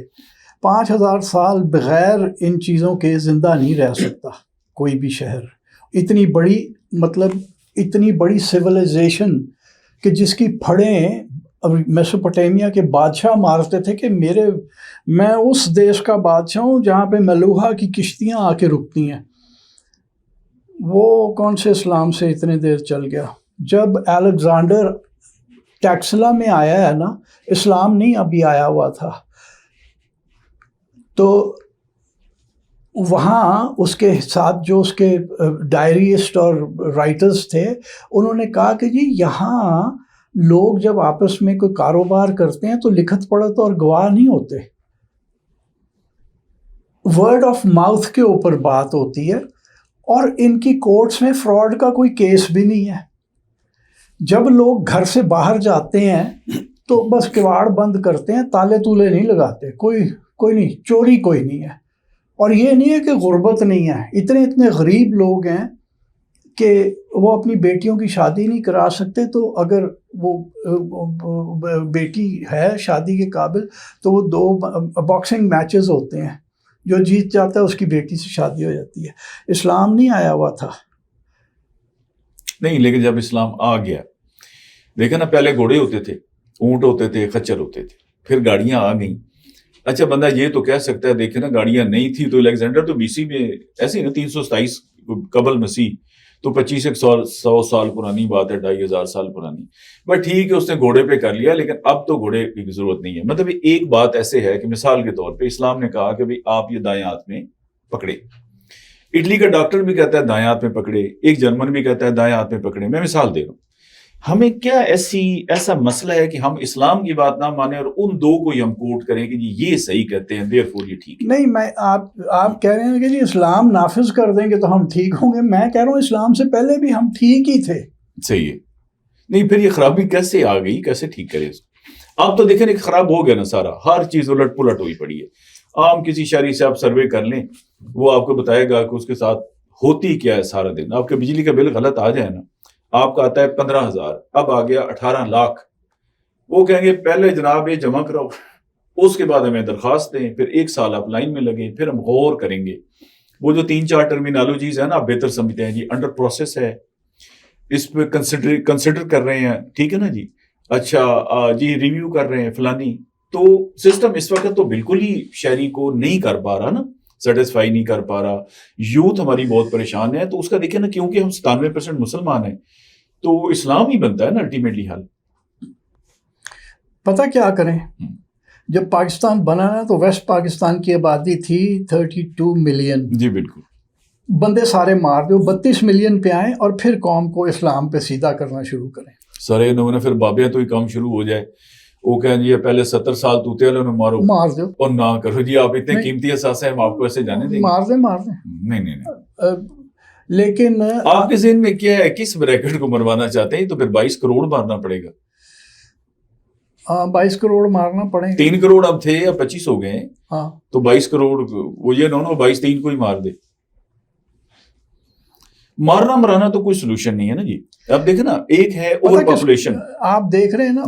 5000 سال بغیر ان چیزوں کے زندہ نہیں رہ سکتا کوئی بھی شہر. اتنی بڑی اتنی بڑی سویلائزیشن کہ جس کی پھڑیں میسوپوٹیمیا کے بادشاہ مارتے تھے کہ میں اس دیش کا بادشاہ ہوں جہاں پہ ملوحہ کی کشتیاں آ کے رکتی ہیں. وہ کون سے اسلام سے اتنے دیر چل گیا؟ جب الیگزینڈر ٹیکسلا میں آیا ہے نا، اسلام نہیں ابھی آیا ہوا تھا. تو وہاں اس کے ساتھ جو اس کے ڈائریسٹ اور رائٹرز تھے، انہوں نے کہا کہ جی یہاں لوگ جب آپس میں کوئی کاروبار کرتے ہیں تو لکھت پڑھت اور گواہ نہیں ہوتے، ورڈ آف ماؤتھ کے اوپر بات ہوتی ہے، اور ان کی کورٹس میں فراڈ کا کوئی کیس بھی نہیں ہے. جب لوگ گھر سے باہر جاتے ہیں تو بس کواڑ بند کرتے ہیں، تالے تولے نہیں لگاتے، کوئی نہیں، چوری کوئی نہیں ہے. اور یہ نہیں ہے کہ غربت نہیں ہے، اتنے غریب لوگ ہیں کہ وہ اپنی بیٹیوں کی شادی نہیں کرا سکتے. تو اگر وہ بیٹی ہے شادی کے قابل تو وہ 2 باکسنگ میچز ہوتے ہیں، جو جیت جاتا ہے اس کی بیٹی سے شادی ہو جاتی ہے. اسلام نہیں آیا ہوا تھا. نہیں، لیکن جب اسلام آ گیا، دیکھا نا، پہلے گھوڑے ہوتے تھے، اونٹ ہوتے تھے، خچر ہوتے تھے، پھر گاڑیاں آ گئیں. اچھا بندہ یہ تو کہہ سکتا ہے دیکھیں نا گاڑیاں نہیں تھی تو الیگزینڈر تو BC میں ایسے ہی نا 327 قبل مسیح، تو 2500 سال پرانی بات ہے، 2500 سال پرانی. بٹ ٹھیک ہے، اس نے گھوڑے پہ کر لیا، لیکن اب تو گھوڑے کی ضرورت نہیں ہے. مطلب ایک بات ایسے ہے کہ مثال کے طور پہ اسلام نے کہا کہ بھئی آپ یہ دائیں ہاتھ میں پکڑے. اٹلی کا ڈاکٹر بھی کہتا ہے دائیں ہاتھ میں پکڑے، ایک جرمن بھی کہتا ہے دائیں ہاتھ میں پکڑے. میں مثال دے رہا ہوں. ہمیں کیا ایسا مسئلہ ہے کہ ہم اسلام کی بات نہ مانیں اور ان 2 کو ہی ہم کوٹ کریں کہ جی یہ صحیح کہتے ہیں therefore یہ ٹھیک ہے؟ نہیں، آپ کہہ رہے ہیں کہ جی اسلام نافذ کر دیں گے تو ہم ٹھیک ہوں گے. میں کہہ رہا ہوں اسلام سے پہلے بھی ہم ٹھیک ہی تھے. صحیح ہے. نہیں پھر یہ خرابی کیسے آ گئی؟ کیسے ٹھیک کرے اس کو؟ اب تو دیکھیں ایک خراب ہو گیا نا سارا، ہر چیز الٹ پلٹ ہوئی پڑی ہے. عام کسی شہری سے آپ سروے کر لیں، وہ آپ کو بتائے گا کہ اس کے ساتھ ہوتی کیا ہے سارا دن. آپ کے بجلی کا بل غلط آ جائے نا، آپ کا آتا ہے 15,000، اب آ گیا 18 لاکھ. وہ کہیں گے پہلے جناب یہ جمع کراؤ، اس کے بعد ہمیں درخواست دیں، پھر 1 سال آپ لائن میں لگیں، پھر ہم غور کریں گے. وہ جو 3-4 ٹرمینالوجیز ہیں نا، آپ بہتر سمجھتے ہیں جی انڈر پروسیس ہے، اس پہ کنسیڈر کر رہے ہیں، ٹھیک ہے نا جی. اچھا جی ریویو کر رہے ہیں فلانی. تو سسٹم اس وقت تو بالکل ہی شہری کو نہیں کر پا رہا نا، سیٹسفائی نہیں کر پا رہا. یوتھ ہماری بہت پریشان ہے. تو اس کا دیکھیں نا، کیونکہ ہم 97% مسلمان ہیں تو اسلام ہی بنتا ہے نا الٹیمیٹلی حل. پتہ کیا کریں، جب پاکستان بنا نا تو ویسٹ پاکستان کی آبادی تھی 32 ملین. جی بالکل. بندے سارے مار دو، 32 ملین پہ آئیں اور پھر قوم کو اسلام پہ سیدھا کرنا شروع کریں. سارے انہوں نے پھر بابے تو ہی کام شروع ہو جائے. وہ کہیں جی پہلے 70 سال توتے والوں نے مار دو اور نہ کرو جی آپ اتنے قیمتی اثاثے ہیں، ہم آپ کو ایسے جانے دیں گے؟ مار دیں. نہیں. لیکن آپ کے ذہن میں کیا ہے، کس بریکٹ کو مروانا چاہتے ہیں؟ تو پھر 22 کروڑ مارنا پڑے گا. 22 کروڑ مارنا پڑے گا. 3 کروڑ اب تھے یا 25 ہو گئے. ہاں تو 22 کروڑ وہ یہ نو 22 3 کو ہی مار دے. مارنا مرانا تو کوئی سولوشن نہیں ہے نا جی. اب دیکھیں نا, ایک ہے اوور پاپولیشن, آپ دیکھ رہے ہیں نا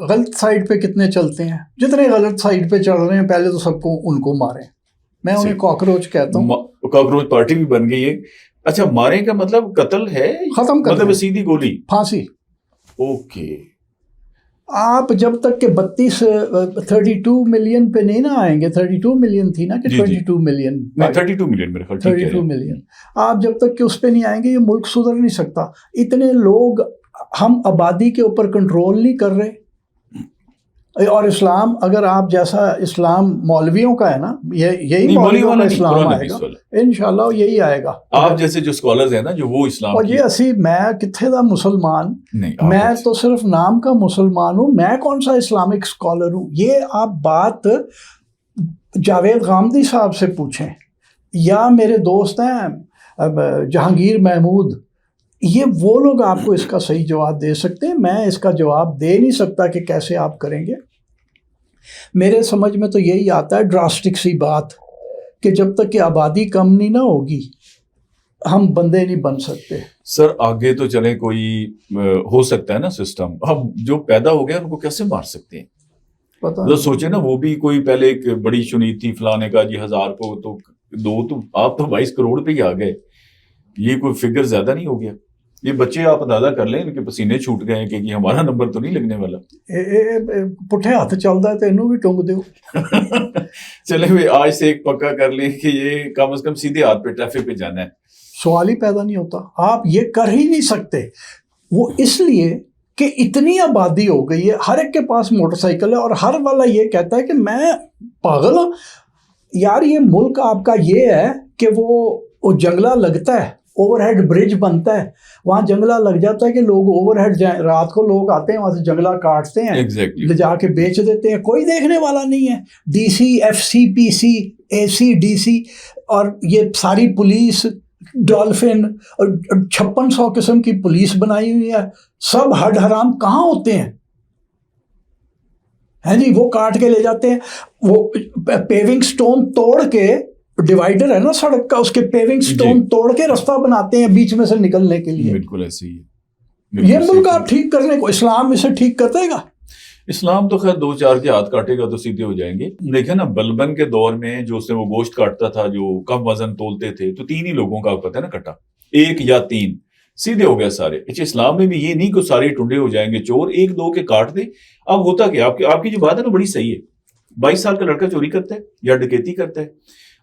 غلط سائڈ پہ کتنے چلتے ہیں, جتنے غلط سائڈ پہ چل رہے ہیں پہلے تو سب کو ان کو ماریں. میں انہیں کاکروچ کہتا ہوں. کاکروچ پارٹی بھی بن گئی ہے. اچھا, مارے کا مطلب قتل ہے, ختم کر مطلب سیدھی گولی, پھانسی. اوکے. آپ جب تک کہ 32 ملین پہ نہیں نا آئیں گے, 32 ملین تھی نا کہ 22 ملین, 32 ملین میرے خیال, 32 ملین, آپ جب تک کہ اس پہ نہیں آئیں گے یہ ملک سدھر نہیں سکتا. اتنے لوگ, ہم آبادی کے اوپر کنٹرول نہیں کر رہے. اور اسلام, اگر آپ جیسا اسلام مولویوں کا ہے نا, یہی مولویوں کا اسلام آئے گا انشاءاللہ, یہی آئے گا. آپ جیسے جو اسکالرز ہیں نا جو وہ اسلام, اور یہ اسی میں کتنے دا مسلمان, میں تو صرف نام کا مسلمان ہوں, میں کون سا اسلامک اسکالر ہوں. یہ آپ بات جاوید غامدی صاحب سے پوچھیں, یا میرے دوست ہیں جہانگیر محمود, یہ وہ لوگ آپ کو اس کا صحیح جواب دے سکتے ہیں. میں اس کا جواب دے نہیں سکتا کہ کیسے آپ کریں گے. میرے سمجھ میں تو یہی آتا ہے ڈراسٹک سی بات, کہ جب تک کہ آبادی کم نہیں نہ ہوگی ہم بندے نہیں بن سکتے. سر آگے تو چلیں کوئی ہو سکتا ہے نا سسٹم, اب جو پیدا ہو گیا ان کو کیسے مار سکتے ہیں؟ پتہ سوچیں نا, وہ بھی کوئی پہلے ایک بڑی شنید تھی فلانے کا جی 1000 کو تو 2, تو آپ تو 22 کروڑ پہ ہی آ گئے. یہ کوئی فگر زیادہ نہیں ہو گیا؟ یہ بچے آپ اندازہ کر لیں ان کے پسینے چھوٹ گئے کہ ہمارا نمبر تو نہیں لگنے والا. پٹھے ہاتھ چلتا ہے تو انہوں بھی ٹونگ دیو. چلے ہوئے آج سے ایک پکا کر لیں کہ یہ کم از کم سیدھے ہاتھ پہ ٹریفک پہ جانا ہے. سوال ہی پیدا نہیں ہوتا, آپ یہ کر ہی نہیں سکتے. وہ اس لیے کہ اتنی آبادی ہو گئی ہے, ہر ایک کے پاس موٹر سائیکل ہے, اور ہر والا یہ کہتا ہے کہ میں پاگل ہوں. یار یہ ملک آپ کا یہ ہے کہ وہ جنگلہ لگتا ہے, اوور ہیڈ برج بنتا ہے, وہاں جنگلہ لگ جاتا ہے کہ لوگ اوور ہیڈ جائیں, رات کو لوگ آتے ہیں وہاں سے جنگلہ کاٹتے ہیں, لے جا کے بیچ دیتے ہیں, کوئی دیکھنے والا نہیں ہے. ڈی سی, ایف سی, پی سی, اے سی, ڈی سی, اور یہ ساری پولیس, ڈولفن اور 5600 قسم کی پولیس بنائی ہوئی ہے. سب ہڈ حرام کہاں ہوتے ہیں جی, وہ کاٹ کے لے جاتے ہیں. وہ پیونگ سٹون توڑ کے, ڈیوائیڈر ہے نا سڑک کا, اس کے پیونگ سٹون توڑ کے رستہ بناتے ہیں بیچ میں سے نکلنے کے لیے. بالکل ایسے ہی ہے. یہ ملک آپ ٹھیک کرنے کو, اسلام اسے ٹھیک کر دے گا؟ اسلام تو خیر 2-4 کے ہاتھ کاٹے گا تو سیدھے ہو جائیں گے. دیکھیں نا بلبن کے دور میں جو اس نے وہ گوشت کاٹتا تھا, جو کم وزن تولتے تھے, تو 3 ہی لوگوں کا پتہ ہے نا کٹا, 1 یا 3 سیدھے ہو گیا سارے. اچھا اسلام میں بھی یہ نہیں کہ سارے ٹنڈے ہو جائیں گے چور, 1-2 کے کاٹ دے. اب ہوتا کہ آپ کی جو بات ہے نا بڑی صحیح ہے. 22 سال کا لڑکا چوری کرتا ہے یا ڈکیتی کرتا ہے,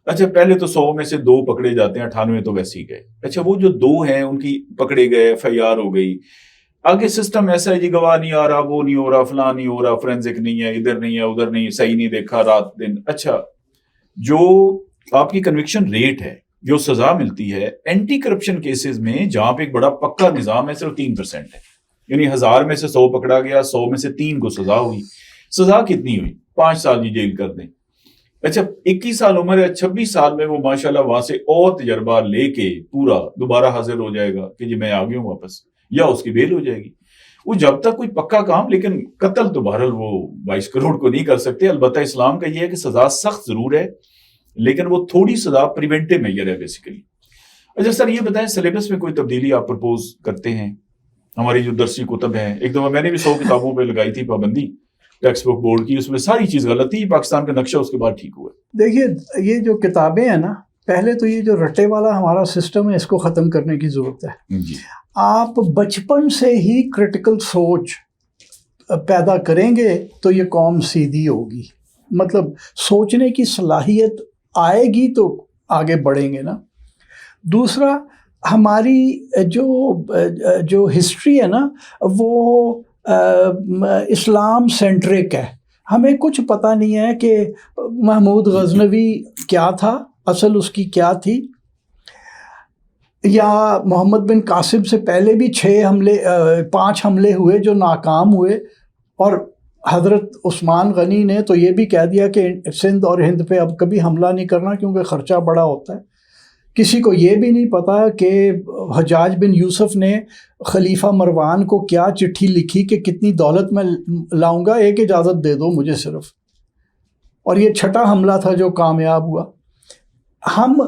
اچھا پہلے تو 100 میں سے 2 پکڑے جاتے ہیں, 98 تو ویسے ہی گئے. اچھا وہ جو 2 ہیں ان کی پکڑے گئے, FIR ہو گئی. آگے سسٹم ایسا ہے جی, گواہ نہیں آ رہا, وہ نہیں ہو رہا, فلاں نہیں ہو رہا, فورینزک نہیں ہے, ادھر نہیں ہے, ادھر نہیں, صحیح نہیں دیکھا رات دن. اچھا جو آپ کی کنوکشن ریٹ ہے, جو سزا ملتی ہے اینٹی کرپشن کیسز میں, جہاں پہ ایک بڑا پکا نظام ہے, صرف 3% ہے. یعنی 1000 میں سے 100 پکڑا گیا, 100 میں سے 3 کو سزا ہوئی. سزا کتنی ہوئی؟ 5 سال جی جیل کر دیں. اچھا 21 سال عمر ہے, 26 سال میں وہ ماشاءاللہ وہاں سے اور تجربہ لے کے پورا دوبارہ حاضر ہو جائے گا کہ جی میں آ گیا ہوں واپس, یا اس کی بیل ہو جائے گی. وہ جب تک کوئی پکا کام, لیکن قتل تو بہرحال وہ 22 کروڑ کو نہیں کر سکتے. البتہ اسلام کا یہ ہے کہ سزا سخت ضرور ہے, لیکن وہ تھوڑی سزا پریونٹیو میجر ہے بیسیکلی. اچھا سر یہ بتائیں, سلیبس میں کوئی تبدیلی آپ پرپوز کرتے ہیں؟ ہماری جو درسی کتب ہیں, ایک دفعہ میں نے بھی 100 کتابوں پہ لگائی تھی پابندی ٹیکسٹ بک بورڈ کی, اس میں ساری چیز غلط تھی. پاکستان کا نقشہ اس کے بعد ٹھیک ہوا. دیکھیے یہ جو کتابیں ہیں نا, پہلے تو یہ جو رٹے والا ہمارا سسٹم ہے اس کو ختم کرنے کی ضرورت ہے. جی آپ بچپن سے ہی کرٹیکل سوچ پیدا کریں گے تو یہ قوم سیدھی ہوگی. مطلب سوچنے کی صلاحیت آئے گی تو آگے بڑھیں گے نا. دوسرا ہماری جو ہسٹری ہے نا وہ اسلام سینٹرک ہے. ہمیں کچھ پتہ نہیں ہے کہ محمود غزنوی کیا تھا, اصل اس کی کیا تھی, یا محمد بن قاسم سے پہلے بھی 5 حملے ہوئے جو ناکام ہوئے, اور حضرت عثمان غنی نے تو یہ بھی کہہ دیا کہ سندھ اور ہند پہ اب کبھی حملہ نہیں کرنا کیونکہ خرچہ بڑا ہوتا ہے. کسی کو یہ بھی نہیں پتا کہ حجاج بن یوسف نے خلیفہ مروان کو کیا چٹھی لکھی کہ کتنی دولت میں لاؤں گا, ایک اجازت دے دو مجھے صرف. اور یہ 6واں حملہ تھا جو کامیاب ہوا. ہم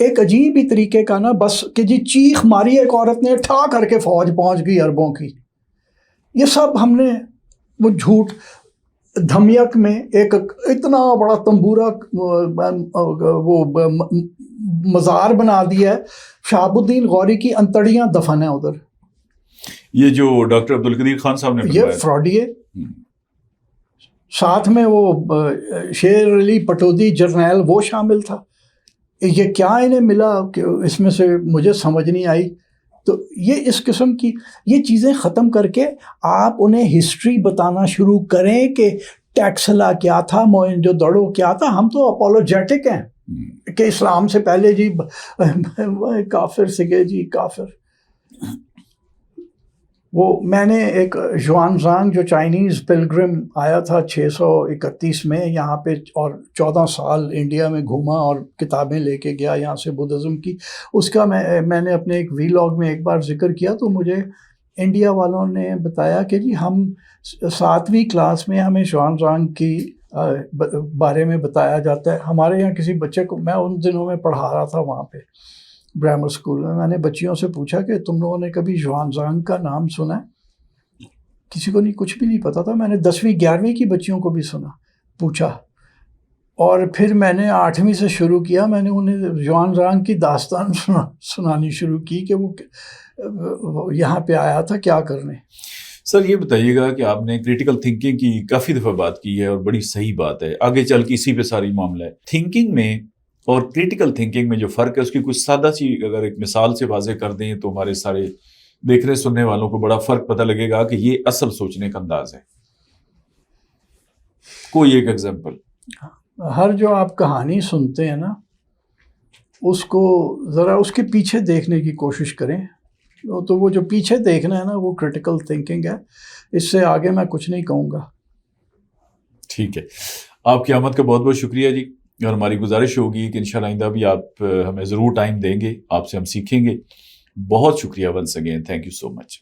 ایک عجیب ہی طریقے کا نا بس کہ جی چیخ ماری ایک عورت نے ٹھا کر کے فوج پہنچ گئی عربوں کی. یہ سب ہم نے وہ جھوٹ دھمیک میں ایک اتنا بڑا تمبورا وہ مزار بنا دیا ہے. شہاب الدین غوری کی انتڑیاں دفن ہیں ادھر. یہ جو ڈاکٹر عبدالقدیر خان صاحب نے یہ فراڈی ہے. ساتھ میں وہ شیر علی پٹودی جرنیل وہ شامل تھا. یہ کیا انہیں ملا کہ اس میں سے مجھے سمجھ نہیں آئی. تو یہ اس قسم کی یہ چیزیں ختم کر کے آپ انہیں ہسٹری بتانا شروع کریں کہ ٹیکسلا کیا تھا, موئنجو دڑو کیا تھا. ہم تو اپولوجیٹک ہیں کہ اسلام سے پہلے جی کافر سگے جی کافر. وہ میں نے ایک جوان زانگ جو چائنیز پلگرم آیا تھا 631 میں یہاں پہ اور 14 سال انڈیا میں گھوما اور کتابیں لے کے گیا یہاں سے بدھزم کی, اس کا میں نے اپنے ایک ویلاگ میں ایک بار ذکر کیا. تو مجھے انڈیا والوں نے بتایا کہ جی ہم 7ویں کلاس میں ہمیں جوان زانگ کی بارے میں بتایا جاتا ہے. ہمارے یہاں کسی بچے کو میں ان دنوں میں پڑھا رہا تھا وہاں پہ گرامر اسکول میں نے بچیوں سے پوچھا کہ تم لوگوں نے کبھی جوان زانگ کا نام سنا ہے؟ کسی کو نہیں, کچھ بھی نہیں پتا تھا. میں نے 10ویں 11ویں کی بچیوں کو بھی پوچھا اور پھر میں نے 8ویں سے شروع کیا. میں نے انہیں جوان زانگ کی داستان سنانی شروع کی کہ وہ یہاں پہ آیا تھا کیا کرنے. سر یہ بتائیے گا کہ آپ نے کریٹیکل تھنکنگ کی کافی دفعہ بات کی ہے اور بڑی صحیح بات ہے, آگے چل کے اسی پہ ساری معاملہ ہے. تھنکنگ میں اور کریٹیکل تھنکنگ میں جو فرق ہے اس کی کچھ سادہ سی اگر ایک مثال سے واضح کر دیں تو ہمارے سارے دیکھنے سننے والوں کو بڑا فرق پتہ لگے گا کہ یہ اصل سوچنے کا انداز ہے. کوئی ایک ایگزامپل. ہر جو آپ کہانی سنتے ہیں نا اس کو ذرا اس کے پیچھے دیکھنے کی کوشش کریں. تو وہ جو پیچھے دیکھنا ہے نا وہ کریٹیکل تھنکنگ ہے. اس سے آگے میں کچھ نہیں کہوں گا. ٹھیک ہے, آپ کی آمد کا بہت بہت شکریہ جی. اور ہماری گزارش ہوگی کہ انشاءاللہ آئندہ بھی آپ ہمیں ضرور ٹائم دیں گے, آپ سے ہم سیکھیں گے. بہت شکریہ once again, thank you so much.